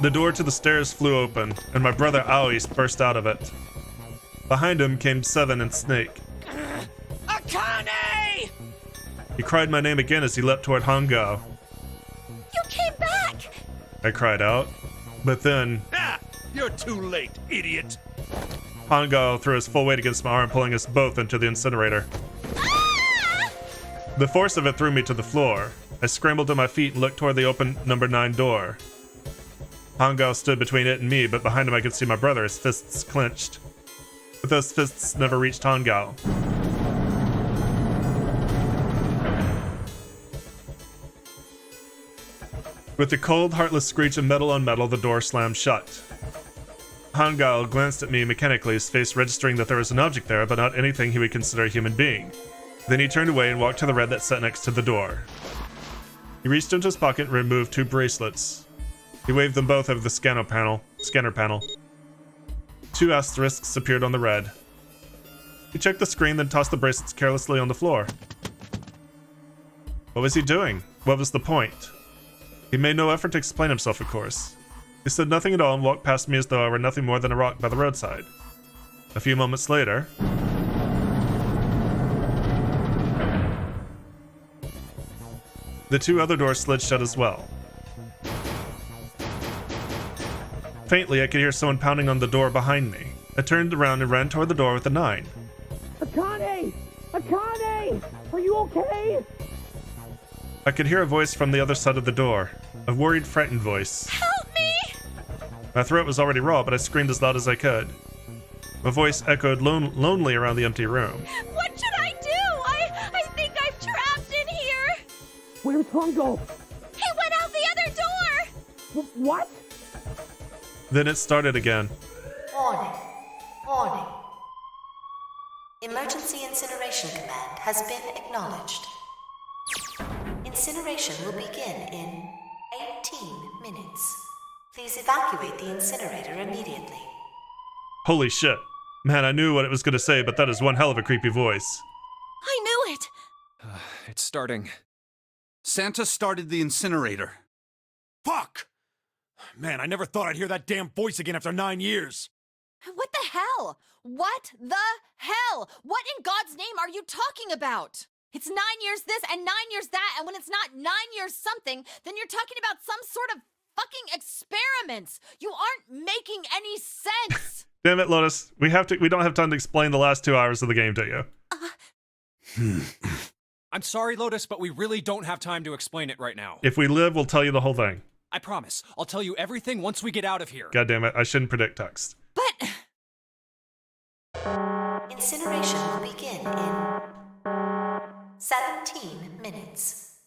the door to the stairs flew open, and my brother Aoi burst out of it. Behind him came Seven and Snake. Akane! He cried my name again as he leapt toward Hongo. You came back! I cried out. But then, Ah! You're too late, idiot! Hongo threw his full weight against my arm, pulling us both into the incinerator. Ah! The force of it threw me to the floor. I scrambled to my feet and looked toward the open number 9 door. Hongo stood between it and me, but behind him I could see my brother, his fists clenched. But those fists never reached Hongo. With a cold, heartless screech of metal on metal, the door slammed shut. Hongo glanced at me mechanically, his face registering that there was an object there, but not anything he would consider a human being. Then he turned away and walked to the red that sat next to the door. He reached into his pocket and removed 2 bracelets. He waved them both over the scanner panel. 2 asterisks appeared on the red. He checked the screen, then tossed the bracelets carelessly on the floor. What was he doing? What was the point? He made no effort to explain himself, of course. He said nothing at all and walked past me as though I were nothing more than a rock by the roadside. A few moments later, the 2 other doors slid shut as well. Faintly, I could hear someone pounding on the door behind me. I turned around and ran toward the door with the 9. Akane! Akane! Are you okay? I could hear a voice from the other side of the door. A worried, frightened voice. Help me! My throat was already raw, but I screamed as loud as I could. My voice echoed lonely around the empty room. What should I do? I think I'm trapped in here! Where's Hongo? He went out the other door! What? Then it started again. Warning. Warning. Emergency Incineration Command has been acknowledged. Incineration will begin in 18 minutes. Please evacuate the incinerator immediately. Holy shit. Man, I knew what it was going to say, but that is one hell of a creepy voice. I knew it! It's starting. Santa started the incinerator. Fuck! Man, I never thought I'd hear that damn voice again after 9 years. What the hell? What the hell? What in God's name are you talking about? It's 9 years this and 9 years that, and when it's not 9 years something, then you're talking about some sort of fucking experiments. You aren't making any sense. Damn it, Lotus. We don't have time to explain the last 2 hours of the game to you. I'm sorry, Lotus, but we really don't have time to explain it right now. If we live, we'll tell you the whole thing. I promise. I'll tell you everything once we get out of here. God damn it, I shouldn't predict text. But Incineration will begin in 17 minutes.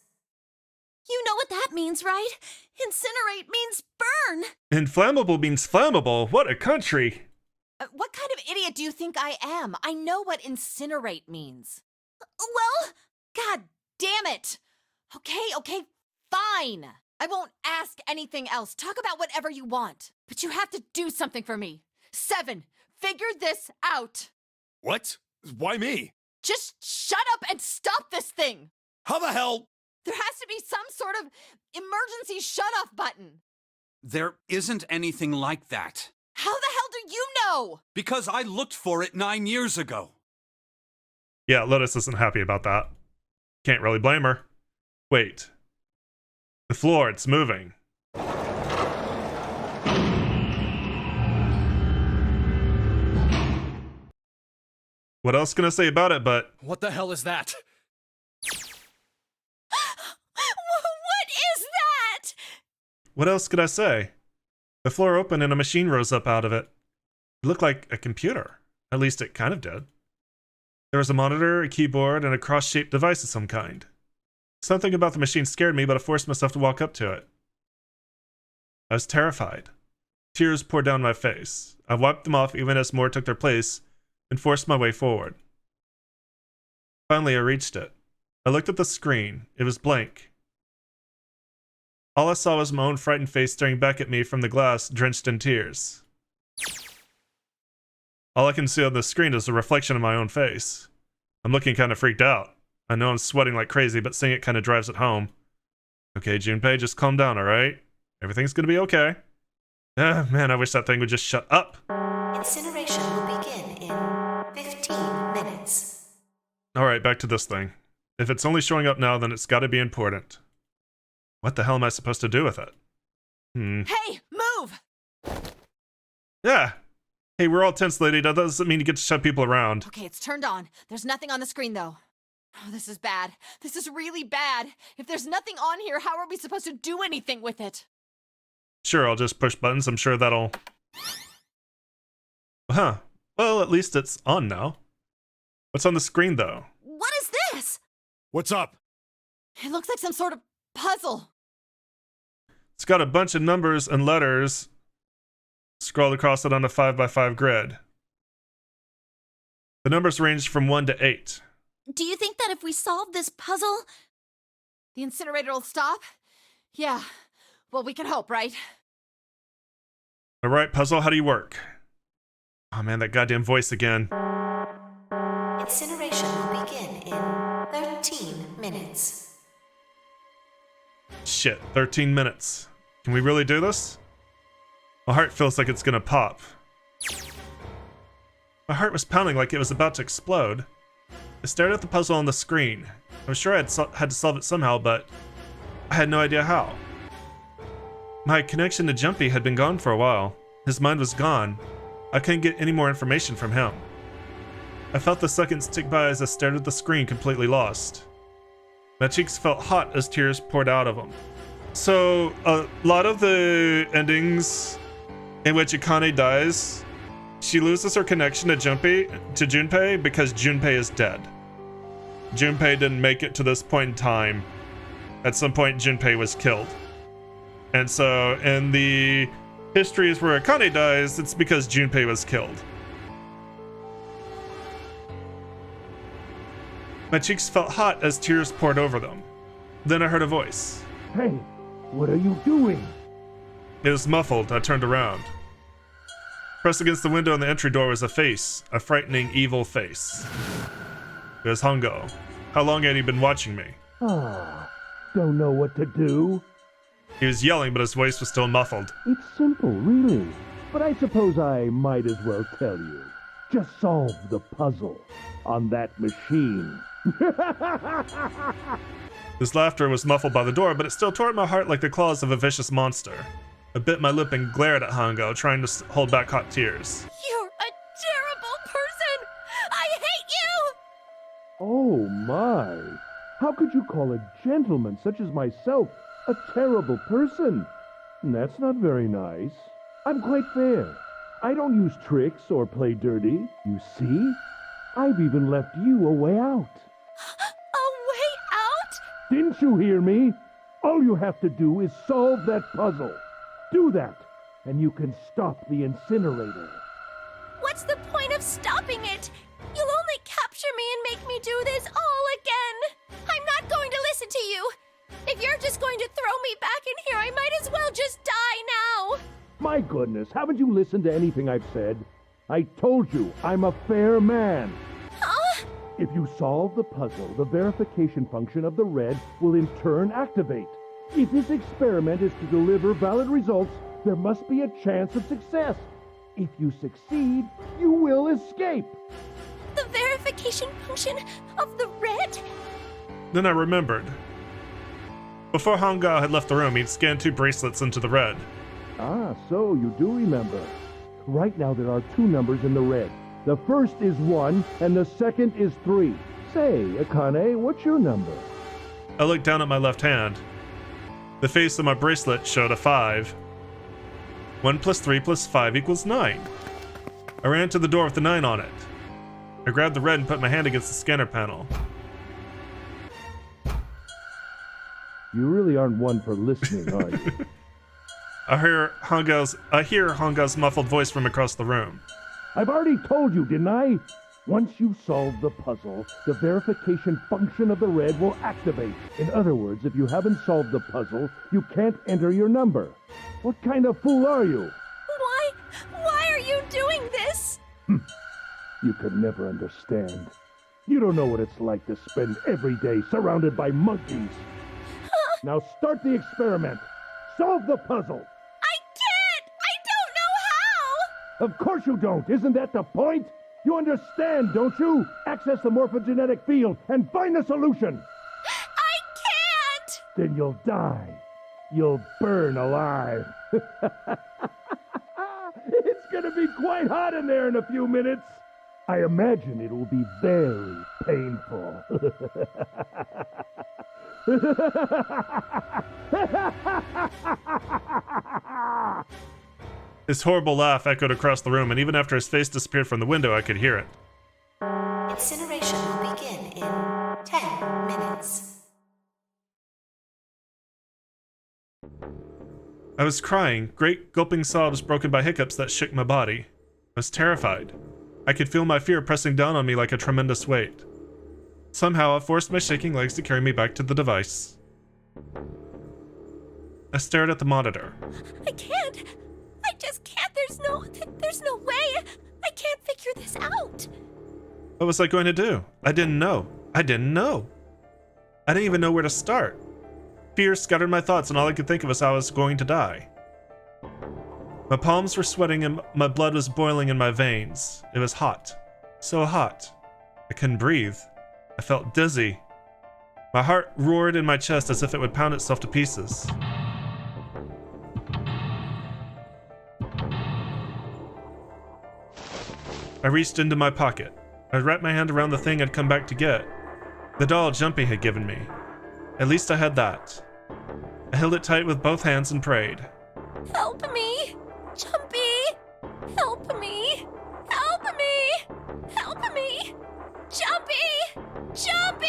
you know what that means, right? Incinerate means burn. Inflammable means flammable. What a country. What kind of idiot do you think I am? I know what incinerate means. Well, god damn it. Okay, fine. I won't ask anything else. Talk about whatever you want. But you have to do something for me. 7, figure this out. What? Why me? Just shut up and stop this thing. How the hell? There has to be some sort of emergency shut-off button. There isn't anything like that. How the hell do you know? Because I looked for it 9 years ago. Yeah, Lotus isn't happy about that. Can't really blame her. Wait. The floor, it's moving. What else can I say about it but... What the hell is that? What is that? What else could I say? The floor opened and a machine rose up out of it. It looked like a computer. At least it kind of did. There was a monitor, a keyboard, and a cross-shaped device of some kind. Something about the machine scared me, but I forced myself to walk up to it. I was terrified. Tears poured down my face. I wiped them off even as more took their place, and forced my way forward. Finally, I reached it. I looked at the screen. It was blank. All I saw was my own frightened face staring back at me from the glass, drenched in tears. All I can see on the screen is a reflection of my own face. I'm looking kind of freaked out. I know I'm sweating like crazy, but seeing it kind of drives it home. Okay, Junpei, just calm down, alright? Everything's gonna be okay. Man, I wish that thing would just shut up. Incineration will begin in 15 minutes. Alright, back to this thing. If it's only showing up now, then it's gotta be important. What the hell am I supposed to do with it? Hey, move! Yeah! Hey, we're all tense, lady. That doesn't mean you get to shove people around. Okay, it's turned on. There's nothing on the screen, though. Oh, this is bad. This is really bad. If there's nothing on here, how are we supposed to do anything with it? Sure, I'll just push buttons. I'm sure that'll... Huh. Well, at least it's on now. What's on the screen, though? What is this? What's up? It looks like some sort of puzzle. It's got a bunch of numbers and letters scrolled across it on a 5x5 grid. The numbers range from 1 to 8. Do you think that if we solve this puzzle, the incinerator will stop? Yeah. Well, we can hope, right? Alright, puzzle, how do you work? Oh man, that goddamn voice again. Incineration will begin in 13 minutes. Shit, 13 minutes. Can we really do this? My heart feels like it's gonna pop. My heart was pounding like it was about to explode. I stared at the puzzle on the screen. I was sure I had to solve it somehow, but I had no idea how. My connection to Jumpy had been gone for a while. His mind was gone. I couldn't get any more information from him. I felt the seconds tick by as I stared at the screen, completely lost. My cheeks felt hot as tears poured out of them. So, a lot of the endings in which Akane dies, she loses her connection to Junpei because Junpei is dead. Junpei didn't make it to this point in time. At some point, Junpei was killed. And so, in the histories where Akane dies, it's because Junpei was killed. My cheeks felt hot as tears poured over them. Then I heard a voice. Hey, what are you doing? It was muffled. I turned around. Pressed against the window in the entry door was a face, a frightening, evil face. It was Hongo. How long had he been watching me? Ah, don't know what to do. He was yelling, but his voice was still muffled. It's simple, really. But I suppose I might as well tell you. Just solve the puzzle on that machine. His laughter was muffled by the door, but it still tore at my heart like the claws of a vicious monster. I bit my lip and glared at Hongo, trying to hold back hot tears. You're a terrible person! I hate you! Oh my! How could you call a gentleman such as myself a terrible person? That's not very nice. I'm quite fair. I don't use tricks or play dirty. You see? I've even left you a way out. A way out? Didn't you hear me? All you have to do is solve that puzzle. Do that, and you can stop the incinerator. What's the point of stopping it? You'll only capture me and make me do this all again. I'm not going to listen to you. If you're just going to throw me back in here, I might as well just die now. My goodness, haven't you listened to anything I've said? I told you, I'm a fair man. Huh? If you solve the puzzle, the verification function of the red will in turn activate. If this experiment is to deliver valid results, there must be a chance of success. If you succeed, you will escape. The verification function of the red? Then I remembered. Before Hangao had left the room, he'd scanned 2 bracelets into the red. Ah, so you do remember. Right now there are 2 numbers in the red. The first is 1, and the second is 3. Say, Akane, what's your number? I looked down at my left hand. The face of my bracelet showed a 5. 1 plus 3 plus 5 equals 9. I ran to the door with the 9 on it. I grabbed the red and put my hand against the scanner panel. You really aren't one for listening, are you? I hear Hangao's muffled voice from across the room. I've already told you, didn't I? Once you solve the puzzle, the verification function of the red will activate. In other words, if you haven't solved the puzzle, you can't enter your number. What kind of fool are you? Why are you doing this? You could never understand. You don't know what it's like to spend every day surrounded by monkeys. Now start the experiment. Solve the puzzle. I can't! I don't know how! Of course you don't. Isn't that the point? You understand, don't you? Access the morphogenetic field and find the solution. I can't! Then you'll die. You'll burn alive. It's gonna be quite hot in there in a few minutes. I imagine it will be very painful. His horrible laugh echoed across the room, and even after his face disappeared from the window, I could hear it. Incineration will begin in 10 minutes. I was crying, great gulping sobs broken by hiccups that shook my body. I was terrified. I could feel my fear pressing down on me like a tremendous weight. Somehow, I forced my shaking legs to carry me back to the device. I stared at the monitor. I can't. I just can't. There's no way. I can't figure this out. What was I going to do? I didn't know. I didn't even know where to start. Fear scattered my thoughts, and all I could think of was how I was going to die. My palms were sweating and my blood was boiling in my veins. It was hot. So hot. I couldn't breathe. I felt dizzy. My heart roared in my chest as if it would pound itself to pieces. I reached into my pocket. I wrapped my hand around the thing I'd come back to get. The doll Jumpy had given me. At least I had that. I held it tight with both hands and prayed. Help me! Jumpy! Help me! Help me! Help me! Jumpy! Jumpy!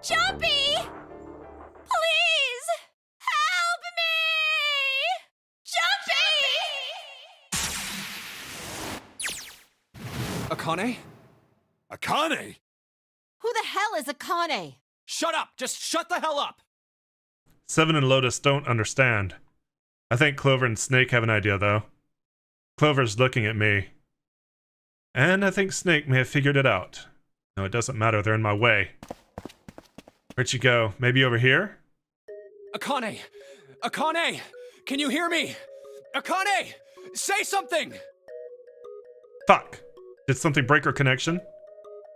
Jumpy! Please! Help me! Jumpy! Akane? Akane? Who the hell is Akane? Shut up! Just shut the hell up! Seven and Lotus don't understand. I think Clover and Snake have an idea, though. Clover's looking at me. And I think Snake may have figured it out. No, it doesn't matter, they're in my way. Where'd you go? Maybe over here? Akane! Akane! Can you hear me? Akane! Say something! Fuck! Did something break her connection?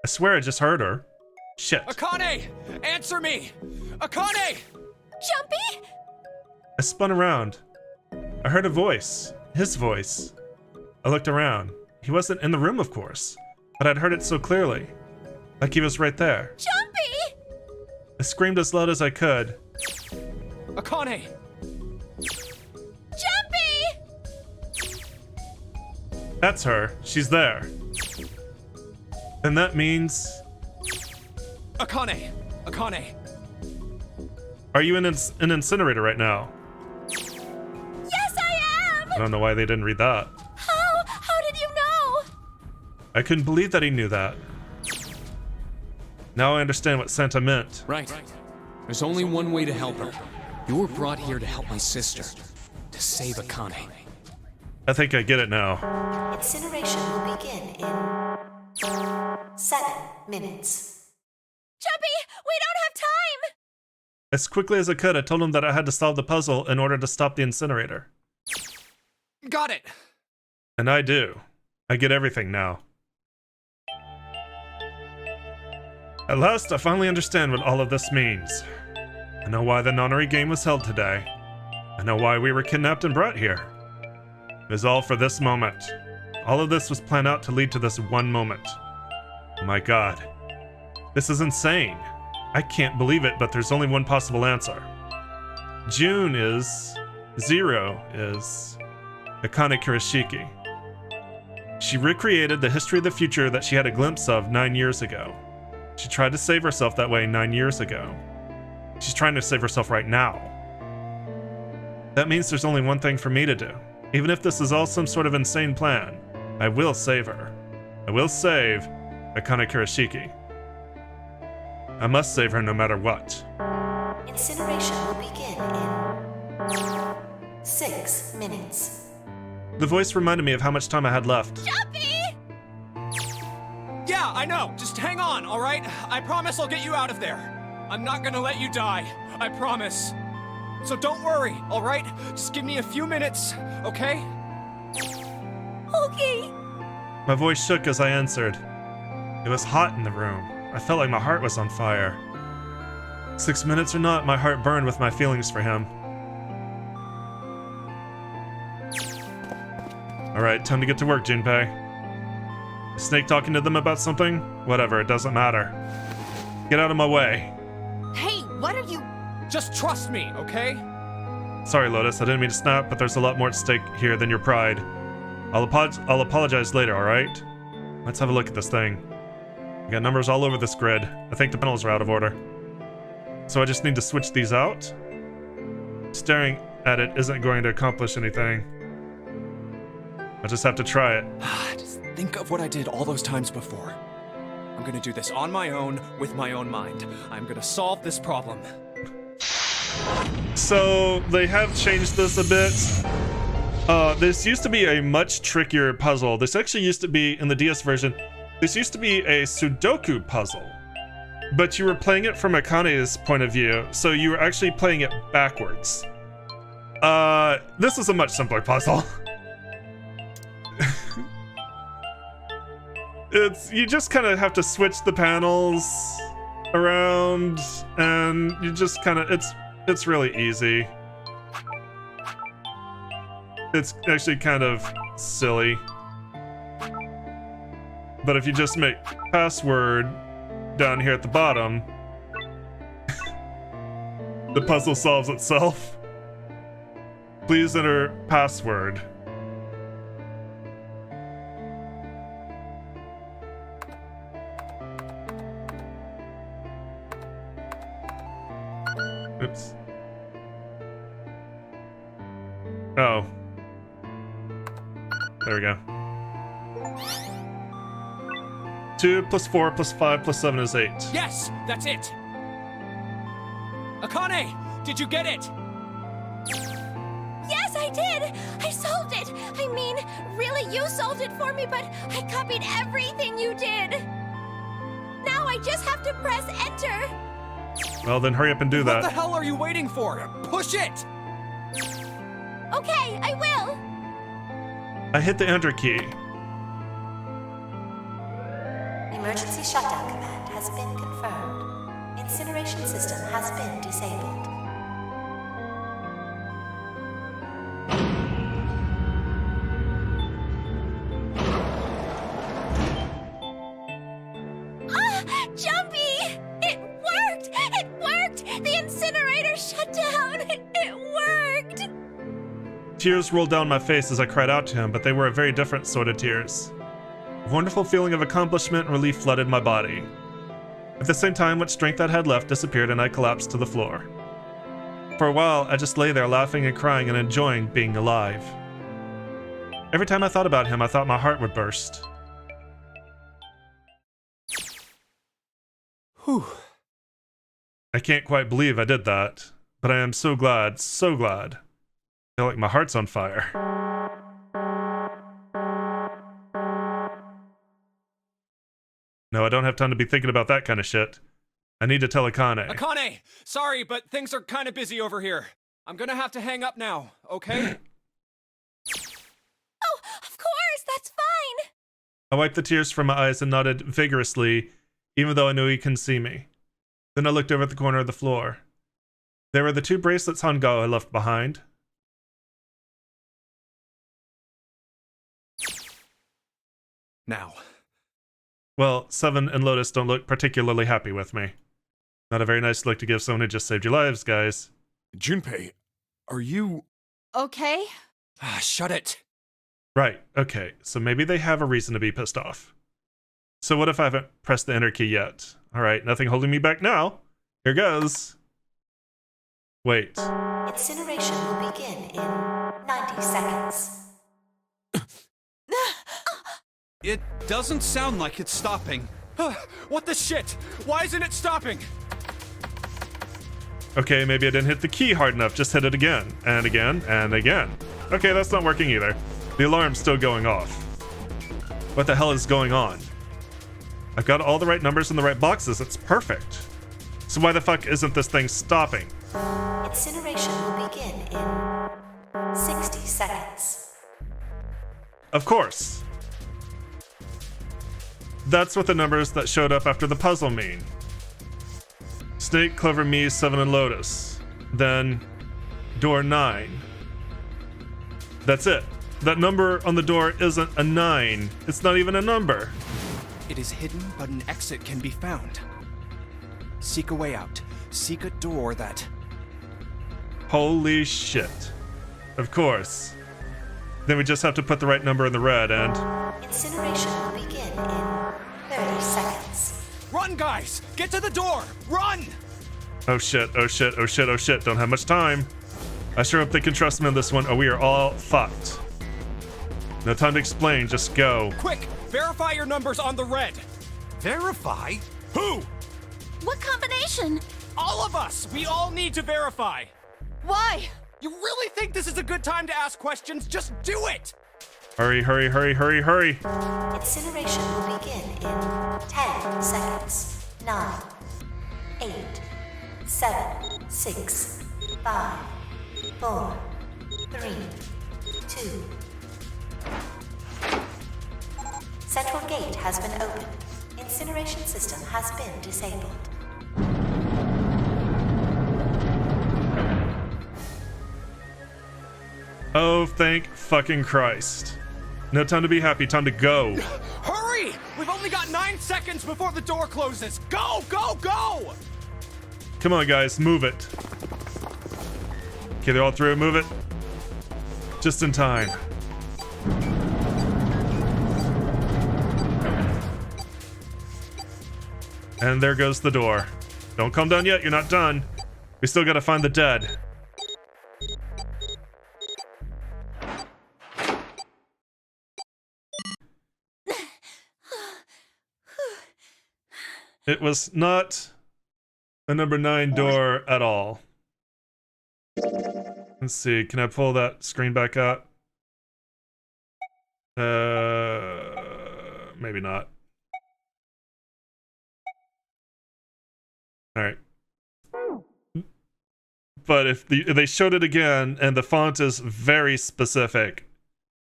I swear I just heard her. Shit. Akane! Answer me! Akane! Jumpy? I spun around. I heard a voice. His voice. I looked around. He wasn't in the room, of course, but I'd heard it so clearly. Like he was right there. Jumpy! I screamed as loud as I could. Akane! Jumpy! That's her. She's there. And that means... Akane! Akane! Are you in an incinerator right now? Yes, I am! I don't know why they didn't read that. How did you I couldn't believe that he knew that. Now I understand what Santa meant. Right. There's only one way to help her. You were brought here to help my sister. To save Akane. I think I get it now. Incineration will begin in 7 minutes. Jumpy, we don't have time! As quickly as I could, I told him that I had to solve the puzzle in order to stop the incinerator. Got it! And I do. I get everything now. At last, I finally understand what all of this means. I know why the nonary game was held today. I know why we were kidnapped and brought here. It was all for this moment. All of this was planned out to lead to this one moment. Oh my god. This is insane. I can't believe it, but there's only one possible answer. June is... 0 is... Akane Kurashiki. She recreated the history of the future that she had a glimpse of 9 years ago. She tried to save herself that way 9 years ago. She's trying to save herself right now. That means there's only one thing for me to do. Even if this is all some sort of insane plan, I will save her. I will save Akane Kurashiki. I must save her no matter what. Incineration will begin in 6 minutes. The voice reminded me of how much time I had left. Jumpy! Yeah, I know. Just hang on, all right? I promise I'll get you out of there. I'm not gonna let you die. I promise. So don't worry, all right? Just give me a few minutes, okay? Okay. My voice shook as I answered. It was hot in the room. I felt like my heart was on fire. 6 minutes or not, my heart burned with my feelings for him. Alright, time to get to work, Junpei. Is Snake talking to them about something? Whatever, it doesn't matter. Get out of my way. Hey, what are you... Just trust me, okay? Sorry, Lotus, I didn't mean to snap, but there's a lot more at stake here than your pride. I'll apologize later, alright? Let's have a look at this thing. I got numbers all over this grid. I think the panels are out of order. So I just need to switch these out? Staring at it isn't going to accomplish anything. I just have to try it. Just think of what I did all those times before. I'm gonna do this on my own, with my own mind. I'm gonna solve this problem. So they have changed this a bit. This used to be a much trickier puzzle. This actually used to be, in the DS version, this used to be a Sudoku puzzle. But you were playing it from Akane's point of view, so you were actually playing it backwards. This is a much simpler puzzle. You just kind of have to switch the panels around, and you just kind of, it's really easy. It's actually kind of silly. But if you just make password down here at the bottom, the puzzle solves itself. Please enter password. Oops. Oh. There we go. 2 plus 4 plus 5 plus 7 is 8. Yes, that's it! Akane, did you get it? Yes, I did! I solved it! I mean, really, you solved it for me, but I copied everything you did! Now I just have to press enter! Well, then hurry up and do that. What the hell are you waiting for? Push it! Okay, I will! I hit the enter key. Emergency shutdown command has been confirmed. Incineration system has been disabled. Jumpy! It worked! It worked! The incinerator shut down! It worked! Tears rolled down my face as I cried out to him, but they were a very different sort of tears. A wonderful feeling of accomplishment and relief flooded my body. At the same time, what strength I had left disappeared and I collapsed to the floor. For a while, I just lay there laughing and crying and enjoying being alive. Every time I thought about him, I thought my heart would burst. Whew. I can't quite believe I did that, but I am so glad, so glad. I feel like my heart's on fire. No, I don't have time to be thinking about that kind of shit. I need to tell Akane. Akane! Sorry, but things are kind of busy over here. I'm gonna have to hang up now, okay? Oh, of course, that's fine. I wiped the tears from my eyes and nodded vigorously, even though I knew he couldn't see me. Then I looked over at the corner of the floor. There were the 2 bracelets Hangao had left behind. Now. Well, Seven and Lotus don't look particularly happy with me. Not a very nice look to give someone who just saved your lives, guys. Junpei, are you... Okay? Shut it. Right, okay, so maybe they have a reason to be pissed off. So what if I haven't pressed the enter key yet? Alright, nothing holding me back now. Here goes. Wait. Incineration will begin in 90 seconds. It doesn't sound like it's stopping. What the shit? Why isn't it stopping? Okay, maybe I didn't hit the key hard enough. Just hit it again, and again, and again. Okay, that's not working either. The alarm's still going off. What the hell is going on? I've got all the right numbers in the right boxes. It's perfect. So why the fuck isn't this thing stopping? Incineration will begin in 60 seconds. Of course. That's what the numbers that showed up after the puzzle mean. Snake, Clover, me, Seven, and Lotus. Then, door 9. That's it. That number on the door isn't a 9. It's not even a number. It is hidden, but an exit can be found. Seek a way out. Seek a door that... Holy shit. Of course. Then we just have to put the right number in the red and... Incineration will begin in 30 seconds. Run, guys! Get to the door! Run! Oh shit, oh shit, oh shit, oh shit. Don't have much time. I sure hope they can trust me on this one, or we are all fucked. No time to explain, just go. Quick! Verify your numbers on the red! Verify? Who? What combination? All of us! We all need to verify! Why? You really think this is a good time to ask questions? Just do it! Hurry, hurry, hurry, hurry, hurry. Incineration will begin in 10 seconds. 9, 8, 7, 6, 5, 4, 3, 2. Central gate has been opened. Incineration system has been disabled. Oh, thank fucking Christ. No time to be happy, time to go. Hurry! We've only got 9 seconds before the door closes! Go, go, go! Come on, guys, move it. Okay, they're all through, move it. Just in time. And there goes the door. Don't calm down yet, you're not done. We still gotta find the dead. It was not a number 9 door at all. Let's see, can I pull that screen back up? Maybe not. Alright. But if they showed it again and the font is very specific,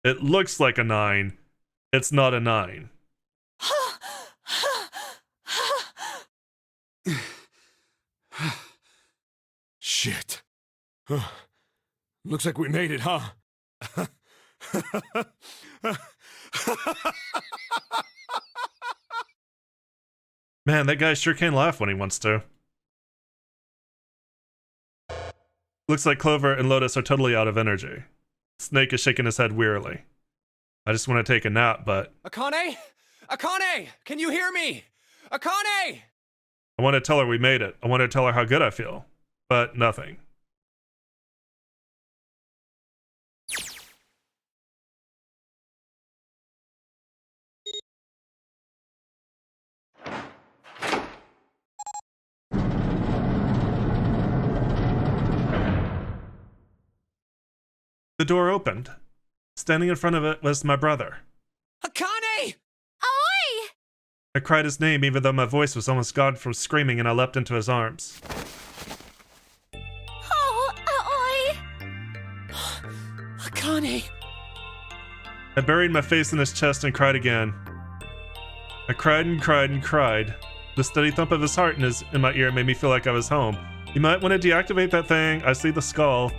it looks like a 9. It's not a 9. Shit. Looks like we made it, huh? Man, that guy sure can laugh when he wants to. Looks like Clover and Lotus are totally out of energy. Snake is shaking his head wearily. I just want to take a nap, but... Akane? Akane! Can you hear me? Akane! I want to tell her we made it. I want to tell her how good I feel. But nothing. The door opened. Standing in front of it was my brother. Akane! Oi! I cried his name even though my voice was almost gone from screaming, and I leapt into his arms. Oh, Oi! Akane! I buried my face in his chest and cried again. I cried and cried and cried. The steady thump of his heart in my ear made me feel like I was home. You might want to deactivate that thing. I see the skull.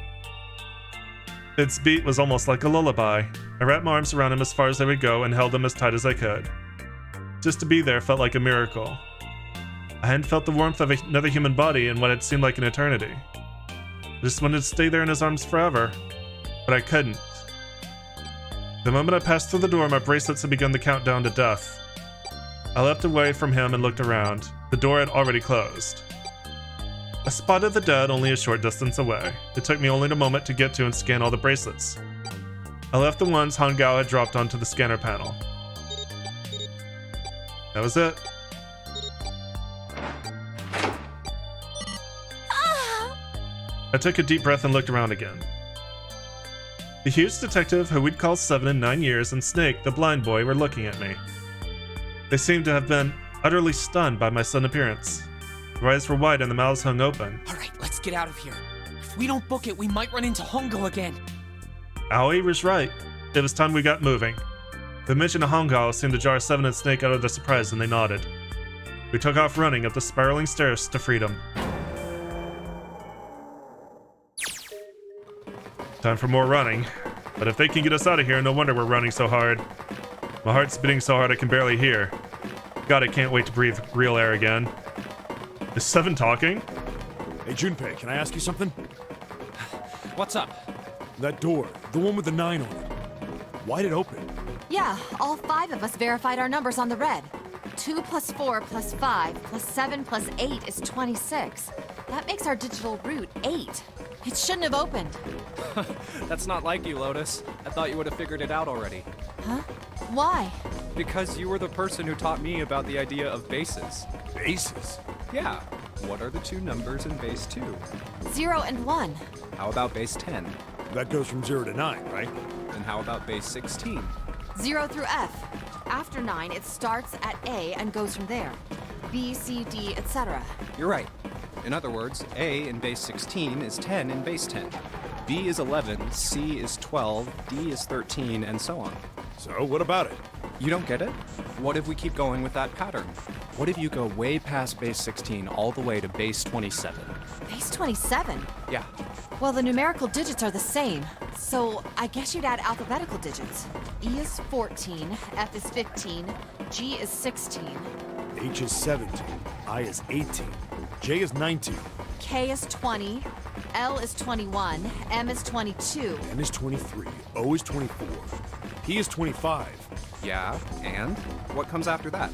Its beat was almost like a lullaby. I wrapped my arms around him as far as they would go and held him as tight as I could. Just to be there felt like a miracle. I hadn't felt the warmth of another human body in what had seemed like an eternity. I just wanted to stay there in his arms forever, but I couldn't. The moment I passed through the door, my bracelets had begun the countdown to death. I leapt away from him and looked around. The door had already closed. I spotted the dead only a short distance away. It took me only a moment to get to and scan all the bracelets. I left the ones Hangao had dropped onto the scanner panel. That was it. I took a deep breath and looked around again. The huge detective who we'd call 7 in 9 years and Snake, the blind boy, were looking at me. They seemed to have been utterly stunned by my sudden appearance. Their eyes were wide and the mouths hung open. Alright, let's get out of here. If we don't book it, we might run into Hongo again. Aoi was right. It was time we got moving. The mention of Hangao seemed to jar 7 and Snake out of their surprise, and they nodded. We took off running up the spiraling stairs to freedom. Time for more running. But if they can get us out of here, no wonder we're running so hard. My heart's beating so hard I can barely hear. God, I can't wait to breathe real air again. Is 7 talking? Hey, Junpei, can I ask you something? What's up? That door, the one with the 9 on it. Why'd it open? Yeah, all 5 of us verified our numbers on the red. 2 plus 4 plus 5 plus 7 plus 8 is 26. That makes our digital route 8. It shouldn't have opened. That's not like you, Lotus. I thought you would have figured it out already. Huh? Why? Because you were the person who taught me about the idea of bases. Bases? Yeah. What are the 2 numbers in base 2? 0 and 1. How about base 10? That goes from 0 to 9, right? And how about base 16? 0 through F. After 9, it starts at A and goes from there. B, C, D, etc. You're right. In other words, A in base 16 is 10 in base 10. B is 11, C is 12, D is 13, and so on. So, what about it? You don't get it? What if we keep going with that pattern? What if you go way past base 16 all the way to base 27? Base 27? Yeah. Well, the numerical digits are the same, so I guess you'd add alphabetical digits. E is 14, F is 15, G is 16. H is 17, I is 18, J is 19, K is 20, L is 21, M is 22. N is 23, O is 24, P is 25. Yeah, and? What comes after that?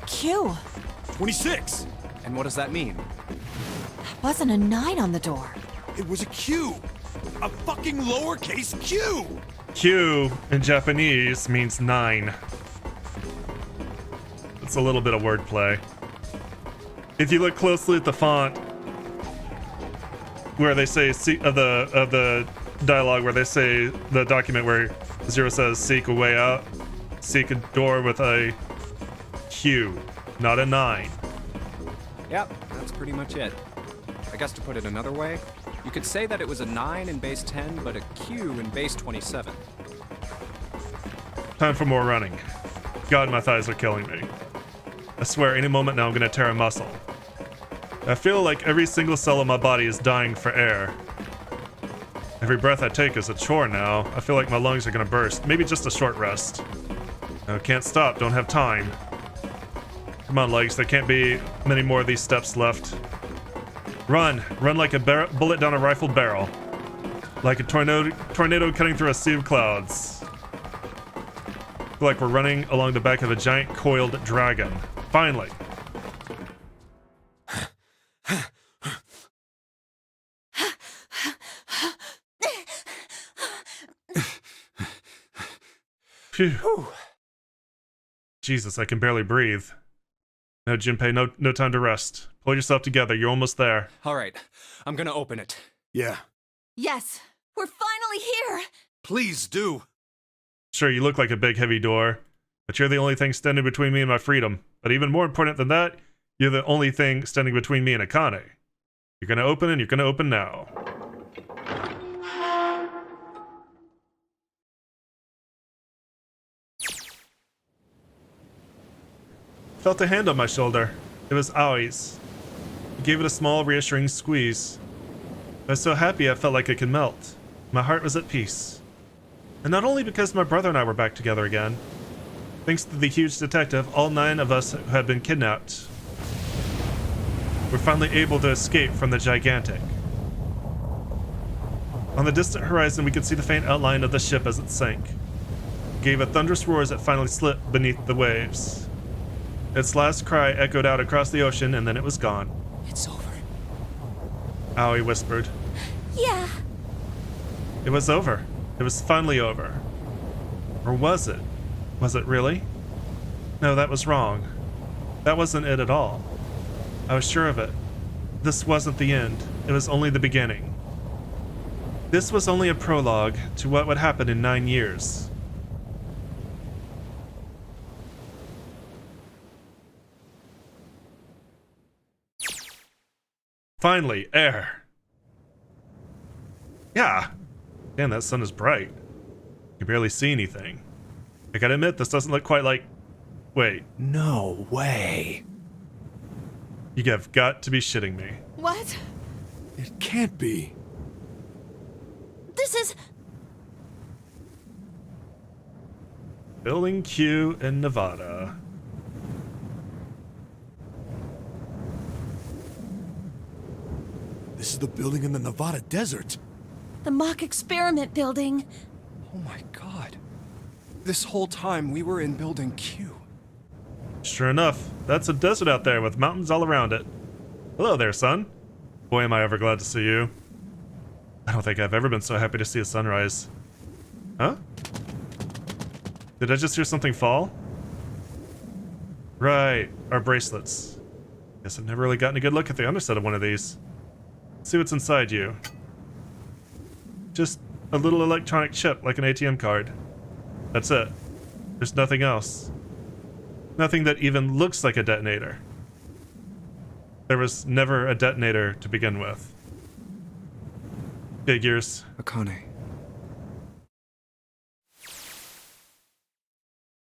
Q. 26! And what does that mean? Wasn't a 9 on the door. It was a Q! A fucking lowercase q! Q in Japanese means 9. It's a little bit of wordplay. If you look closely at the font, where they say of the dialogue, where they say the document where 0 says seek a way out, seek a door with a Q, not a 9. Yep, that's pretty much it. I guess to put it another way, you could say that it was a 9 in base 10, but a Q in base 27. Time for more running. God, my thighs are killing me. I swear any moment now I'm gonna tear a muscle. I feel like every single cell of my body is dying for air. Every breath I take is a chore now. I feel like my lungs are gonna burst. Maybe just a short rest. No, can't stop, don't have time. Come on, legs, there can't be many more of these steps left. Run! Run like a bullet down a rifled barrel. Like a tornado cutting through a sea of clouds. I feel like we're running along the back of a giant coiled dragon. Finally. Phew. Jesus, I can barely breathe. No, Junpei, no time to rest. Pull yourself together, you're almost there. All right, I'm gonna open it. Yeah. Yes, we're finally here! Please do. Sure, you look like a big heavy door, but you're the only thing standing between me and my freedom. But even more important than that, you're the only thing standing between me and Akane. You're gonna open and you're gonna open now. Felt a hand on my shoulder. It was Aoi's. I gave it a small, reassuring squeeze. I was so happy I felt like it could melt. My heart was at peace. And not only because my brother and I were back together again. Thanks to the huge detective, all 9 of us who had been kidnapped were finally able to escape from the gigantic. On the distant horizon, we could see the faint outline of the ship as it sank. It gave a thunderous roar as it finally slipped beneath the waves. Its last cry echoed out across the ocean, and then it was gone. It's over. Aoi whispered. Yeah. It was over. It was finally over. Or was it? Was it really? No, that was wrong. That wasn't it at all. I was sure of it. This wasn't the end. It was only the beginning. This was only a prologue to what would happen in 9 years. Finally, air. Yeah. Damn, that sun is bright. You can barely see anything. I gotta admit, this doesn't look quite like... Wait. No way. You have got to be shitting me. What? It can't be. This is... Building Q in Nevada. This is the building in the Nevada desert. the mock experiment building. Oh my god. This whole time we were in Building Q. Sure enough, that's a desert out there with mountains all around it. Hello there, son. Boy, am I ever glad to see you. I don't think I've ever been so happy to see a sunrise. Huh? Did I just hear something fall? Right, our bracelets. Guess I've never really gotten a good look at the underside of one of these. Let's see what's inside you. Just a little electronic chip like an ATM card. That's it. There's nothing else. Nothing that even looks like a detonator. There was never a detonator to begin with. Figures. Akane.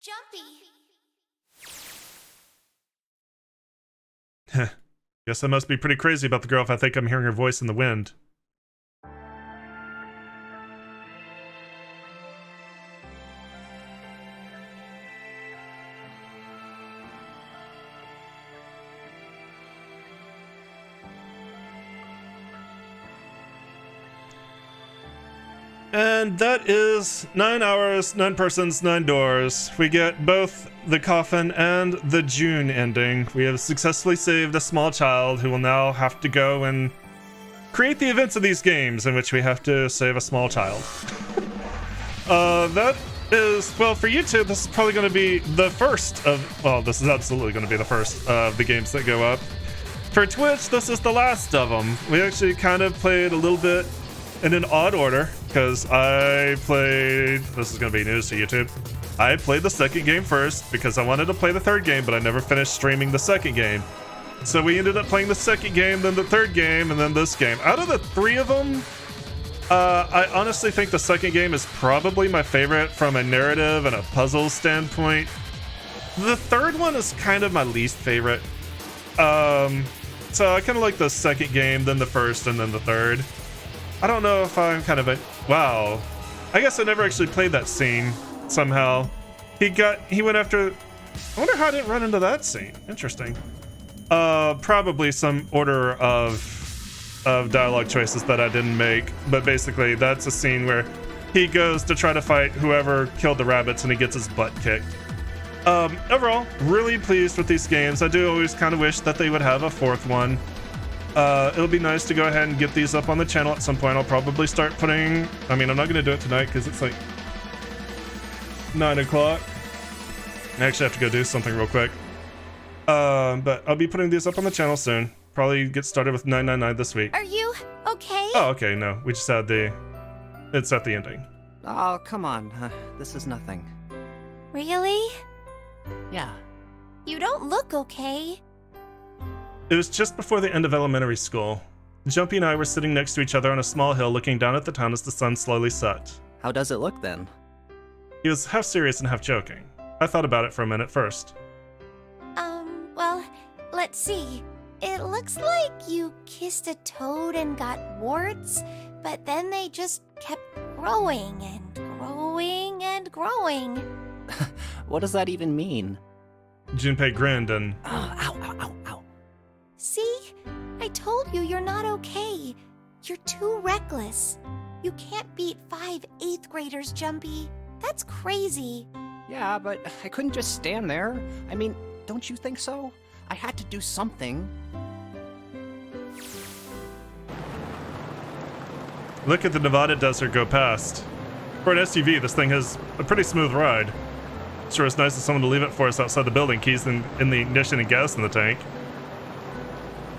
Jumpy. Guess I must be pretty crazy about the girl if I think I'm hearing her voice in the wind. And that is 9 hours, 9 persons, 9 doors. We get both the coffin and the June ending. We have successfully saved a small child who will now have to go and create the events of these games in which we have to save a small child. That is, well, for YouTube, this is probably going to be the first of, well, this is absolutely going to be the first of the games that go up. For Twitch, this is the last of them. We actually kind of played a little bit in an odd order, because I played, this is going to be news to YouTube, I played the second game first because I wanted to play the third game, but I never finished streaming the second game. So we ended up playing the second game, then the third game, and then this game. Out of the 3 of them, I honestly think the second game is probably my favorite from a narrative and a puzzle standpoint. The third one is kind of my least favorite. So I kind of like the second game, then the first, and then the third. I don't know if I'm kind of a... Wow. I guess I never actually played that scene, somehow. He went after... I wonder how I didn't run into that scene. Interesting. Probably some order of dialogue choices that I didn't make. But basically, that's a scene where he goes to try to fight whoever killed the rabbits and he gets his butt kicked. Overall, really pleased with these games. I do always kind of wish that they would have a 4th one. It'll be nice to go ahead and get these up on the channel at some point. I'll probably start putting... I mean, I'm not going to do it tonight because it's like 9 o'clock. I actually have to go do something real quick. But I'll be putting these up on the channel soon. Probably get started with 999 this week. Are you okay? Oh, okay, no. We just had the... It's at the ending. Oh, come on. This is nothing. Really? Yeah. You don't look okay. It was just before the end of elementary school. Jumpy and I were sitting next to each other on a small hill looking down at the town as the sun slowly set. How does it look then? He was half serious and half joking. I thought about it for a minute first. Well, let's see. It looks like you kissed a toad and got warts, but then they just kept growing and growing and growing. What does that even mean? Junpei grinned and... Oh, ow, ow, ow, ow. See? I told you you're not okay. You're too reckless. You can't beat 5 8th graders, Jumpy. That's crazy. Yeah, but I couldn't just stand there. I mean, don't you think so? I had to do something. Look at the Nevada desert go past. For an SUV, this thing has a pretty smooth ride. Sure, it's nice of someone to leave it for us outside the building, keys in the ignition and gas in the tank.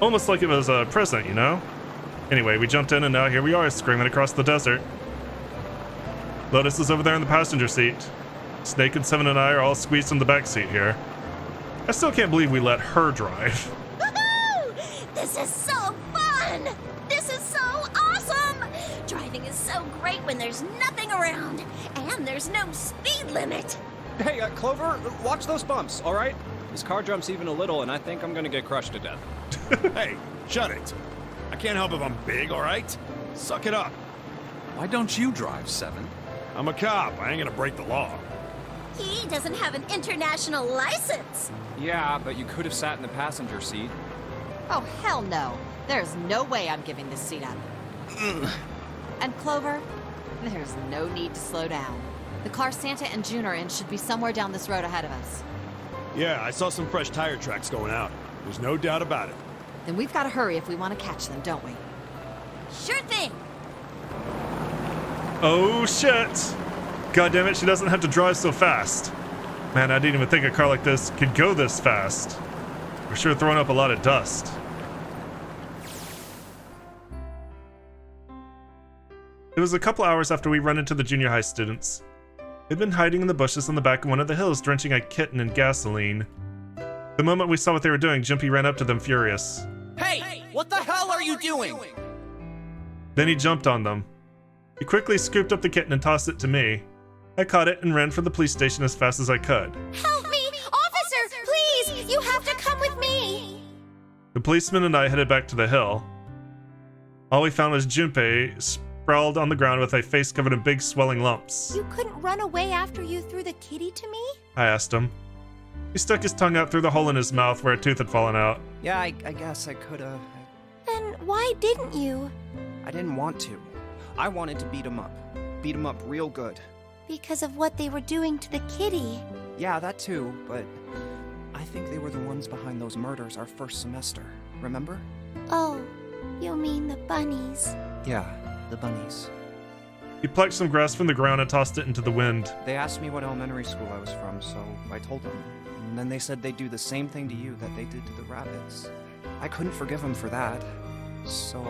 Almost like it was a present, you know? Anyway, we jumped in and now here we are, screaming across the desert. Lotus is over there in the passenger seat. Snake and Seven and I are all squeezed in the back seat here. I still can't believe we let her drive. Woohoo! This is so fun! This is so awesome! Driving is so great when there's nothing around, and there's no speed limit. Hey, Clover, watch those bumps, all right? This car jumps even a little, and I think I'm gonna get crushed to death. Hey, shut it. I can't help if I'm big, all right? Suck it up. Why don't you drive, Seven? I'm a cop. I ain't gonna break the law. He doesn't have an international license. Yeah, but you could have sat in the passenger seat. Oh, hell no. There's no way I'm giving this seat up. And Clover, there's no need to slow down. The car Santa and June are in should be somewhere down this road ahead of us. Yeah, I saw some fresh tire tracks going out. There's no doubt about it. Then we've got to hurry if we want to catch them, don't we? Sure thing. Oh shit! God damn it, she doesn't have to drive so fast. Man, I didn't even think a car like this could go this fast. We're sure throwing up a lot of dust. It was a couple hours after we run into the junior high students. They'd been hiding in the bushes on the back of one of the hills, drenching a kitten in gasoline. The moment we saw what they were doing, Jumpy ran up to them furious. Hey! What the hell are you doing? Then he jumped on them. He quickly scooped up the kitten and tossed it to me. I caught it and ran for the police station as fast as I could. Help me! Officer, please! You have to come with me! The policeman and I headed back to the hill. All we found was Junpei sprawled on the ground with a face covered in big swelling lumps. You couldn't run away after you threw the kitty to me? I asked him. He stuck his tongue out through the hole in his mouth where a tooth had fallen out. Yeah, I guess I could've. Then why didn't you? I didn't want to. I wanted to beat him up. Beat him up real good. Because of what they were doing to the kitty. Yeah, that too, but I think they were the ones behind those murders our first semester. Remember? Oh, you mean the bunnies. Yeah, the bunnies. He plucked some grass from the ground and tossed it into the wind. They asked me what elementary school I was from, so I told them. And then they said they'd do the same thing to you that they did to the rabbits. I couldn't forgive them for that, so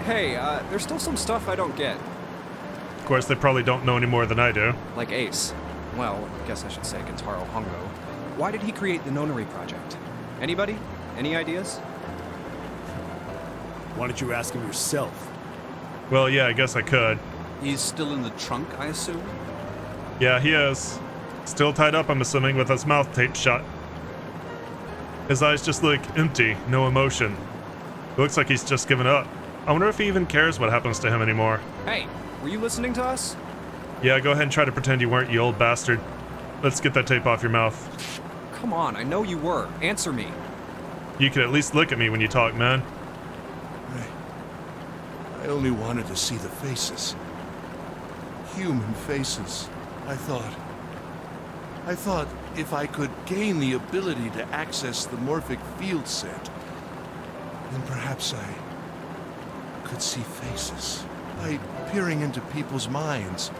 Hey, there's still some stuff I don't get. Of course, they probably don't know any more than I do. Like Ace. Well, I guess I should say Kentaro Hongo. Why did he create the Nonary Project? Anybody? Any ideas? Why don't you ask him yourself? Well, yeah, I guess I could. He's still in the trunk, I assume? Yeah, he is. Still tied up, I'm assuming, with his mouth taped shut. His eyes just look empty, no emotion. It looks like he's just given up. I wonder if he even cares what happens to him anymore. Hey, were you listening to us? Yeah, go ahead and try to pretend you weren't, you old bastard. Let's get that tape off your mouth. Come on, I know you were. Answer me. You could at least look at me when you talk, man. I only wanted to see the faces. Human faces. I thought if I could gain the ability to access the morphic field set, then perhaps I could see faces. By peering into people's minds,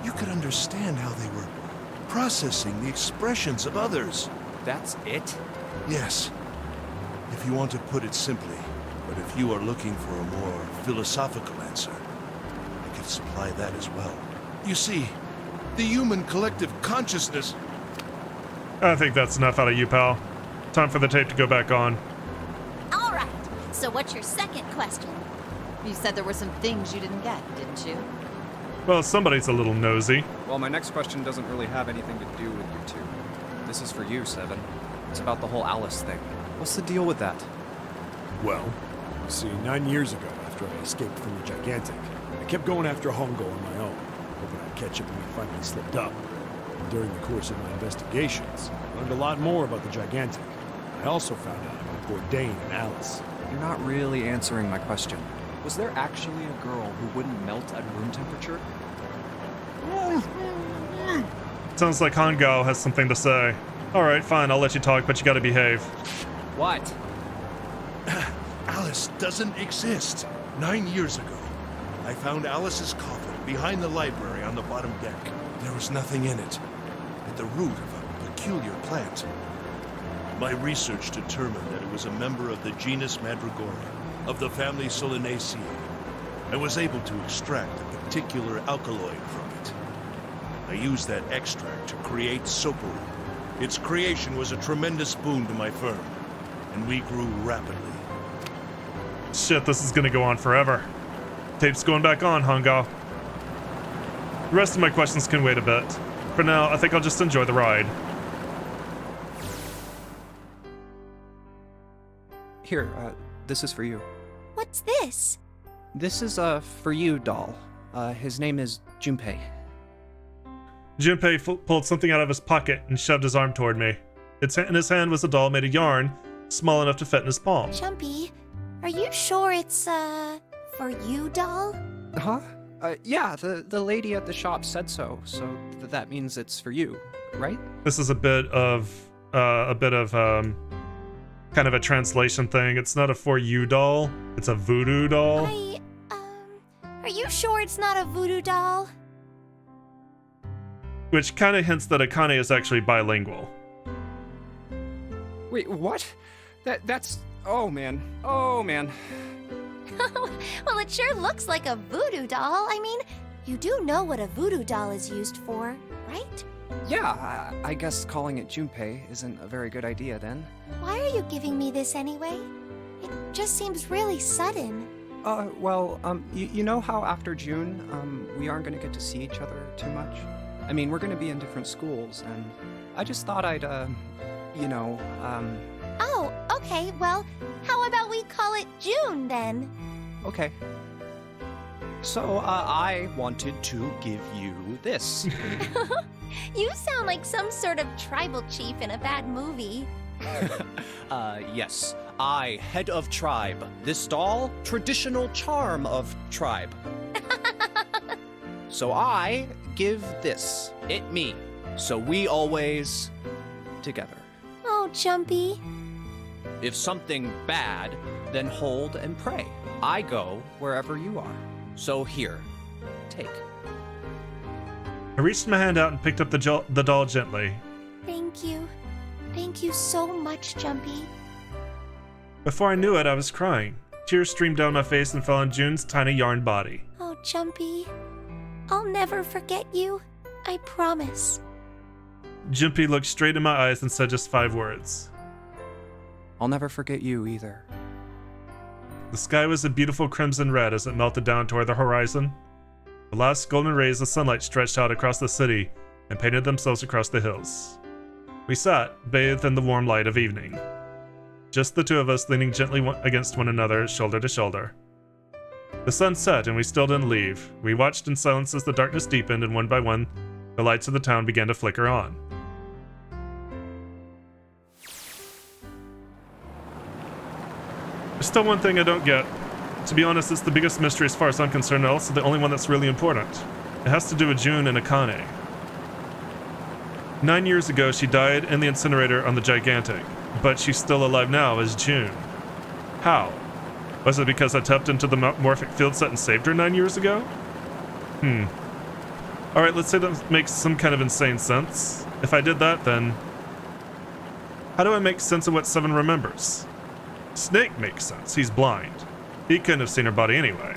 you could understand how they were processing the expressions of others. That's it? Yes. if you want to put it simply. But if you are looking for a more philosophical answer, I can supply that as well. You see, the human collective consciousness... I think that's enough out of you, pal. Time for the tape to go back on. All right. So what's your second question? You said there were some things you didn't get, didn't you? Well, somebody's a little nosy. Well, my next question doesn't really have anything to do with you two. This is for you, Seven. It's about the whole Alice thing. What's the deal with that? Well, you see, 9 years ago, after I escaped from the Gigantic, I kept going after Hongo on my own, hoping I'd catch up when he finally slipped up. And during the course of my investigations, I learned a lot more about the Gigantic. I also found out about Bourdain and Alice. You're not really answering my question. Was there actually a girl who wouldn't melt at room temperature? Sounds like Hangao has something to say. Alright, fine, I'll let you talk, but you gotta behave. What? Alice doesn't exist. 9 years ago, I found Alice's coffin behind the library on the bottom deck. There was nothing in it but the root of a peculiar plant. My research determined that it was a member of the genus Mandragora, of the family Solanaceae, and was able to extract a particular alkaloid from it. I used that extract to create Soparu. Its creation was a tremendous boon to my firm, and we grew rapidly. Shit, this is gonna go on forever. Tape's going back on, Hangao. The rest of my questions can wait a bit. For now, I think I'll just enjoy the ride. Here, this is for you. What's this? This is, for you, doll. His name is Junpei. Junpei pulled something out of his pocket and shoved his arm toward me. In his hand was a doll made of yarn, small enough to fit in his palm. Jumpy, are you sure it's, for you, doll? Huh? Yeah, the lady at the shop said so, so that means it's for you, right? This is a bit of kind of a translation thing. It's not a for you doll, it's a voodoo doll. Are you sure it's not a voodoo doll? Which kind of hints that Akane is actually bilingual. Wait, what? That's... Oh, man. Oh, man. Well, it sure looks like a voodoo doll. I mean, you do know what a voodoo doll is used for, right? Yeah, I guess calling it Junpei isn't a very good idea then. Why are you giving me this anyway? It just seems really sudden. Well, you know how after June, we aren't gonna get to see each other too much? I mean, we're gonna be in different schools, and I just thought I'd, Oh, okay, well, how about we call it June then? Okay. So, I wanted to give you this. You sound like some sort of tribal chief in a bad movie. Yes. I, head of tribe. This doll, traditional charm of tribe. So I give this. It me. So we always together. Oh, Jumpy. If something bad, then hold and pray. I go wherever you are. So here, take. I reached my hand out and picked up the doll gently. Thank you. Thank you so much, Jumpy. Before I knew it, I was crying. Tears streamed down my face and fell on June's tiny yarn body. Oh, Jumpy. I'll never forget you. I promise. Junpei looked straight in my eyes and said just 5 words. I'll never forget you either. The sky was a beautiful crimson red as it melted down toward the horizon. The last golden rays of sunlight stretched out across the city and painted themselves across the hills. We sat, bathed in the warm light of evening. Just the two of us leaning gently against one another, shoulder to shoulder. The sun set and we still didn't leave. We watched in silence as the darkness deepened and one by one, the lights of the town began to flicker on. There's still one thing I don't get. To be honest, it's the biggest mystery as far as I'm concerned, and also the only one that's really important. It has to do with June and Akane. 9 years ago, she died in the incinerator on the Gigantic, but she's still alive now as June. How? Was it because I tapped into the morphic field set and saved her 9 years ago? Alright, let's say that makes some kind of insane sense. If I did that, then... how do I make sense of what Seven remembers? Snake makes sense. He's blind. He couldn't have seen her body anyway.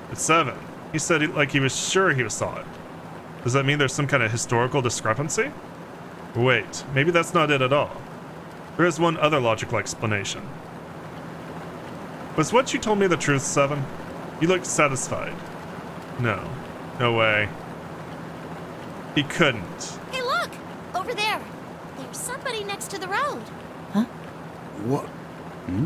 But 7, he said he was sure he saw it. Does that mean there's some kind of historical discrepancy? Wait, maybe that's not it at all. There is one other logical explanation. Was what you told me the truth, 7? You looked satisfied. No. No way. He couldn't. Hey, look! Over there. There's somebody next to the road. What? Hmm?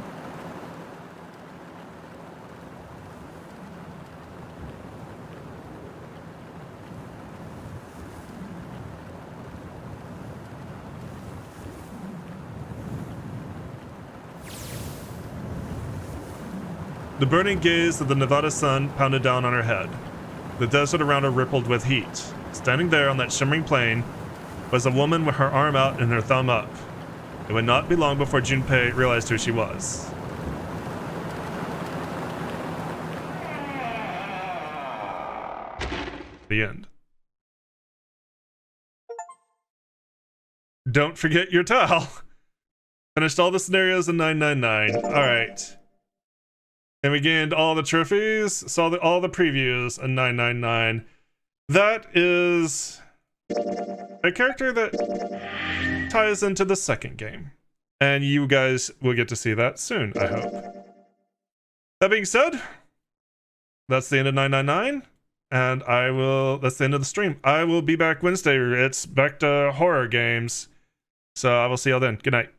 The burning gaze of the Nevada sun pounded down on her head. The desert around her rippled with heat. Standing there on that shimmering plain was a woman with her arm out and her thumb up. It would not be long before Junpei realized who she was. The end. Don't forget your towel. Finished all the scenarios in 999. All right. And we gained all the trophies, saw all the previews in 999. That is a character that ties into the second game. And you guys will get to see that soon, I hope. That being said, that's the end of 999. And that's the end of the stream. I will be back Wednesday. It's back to horror games. So I will see y'all then. Good night.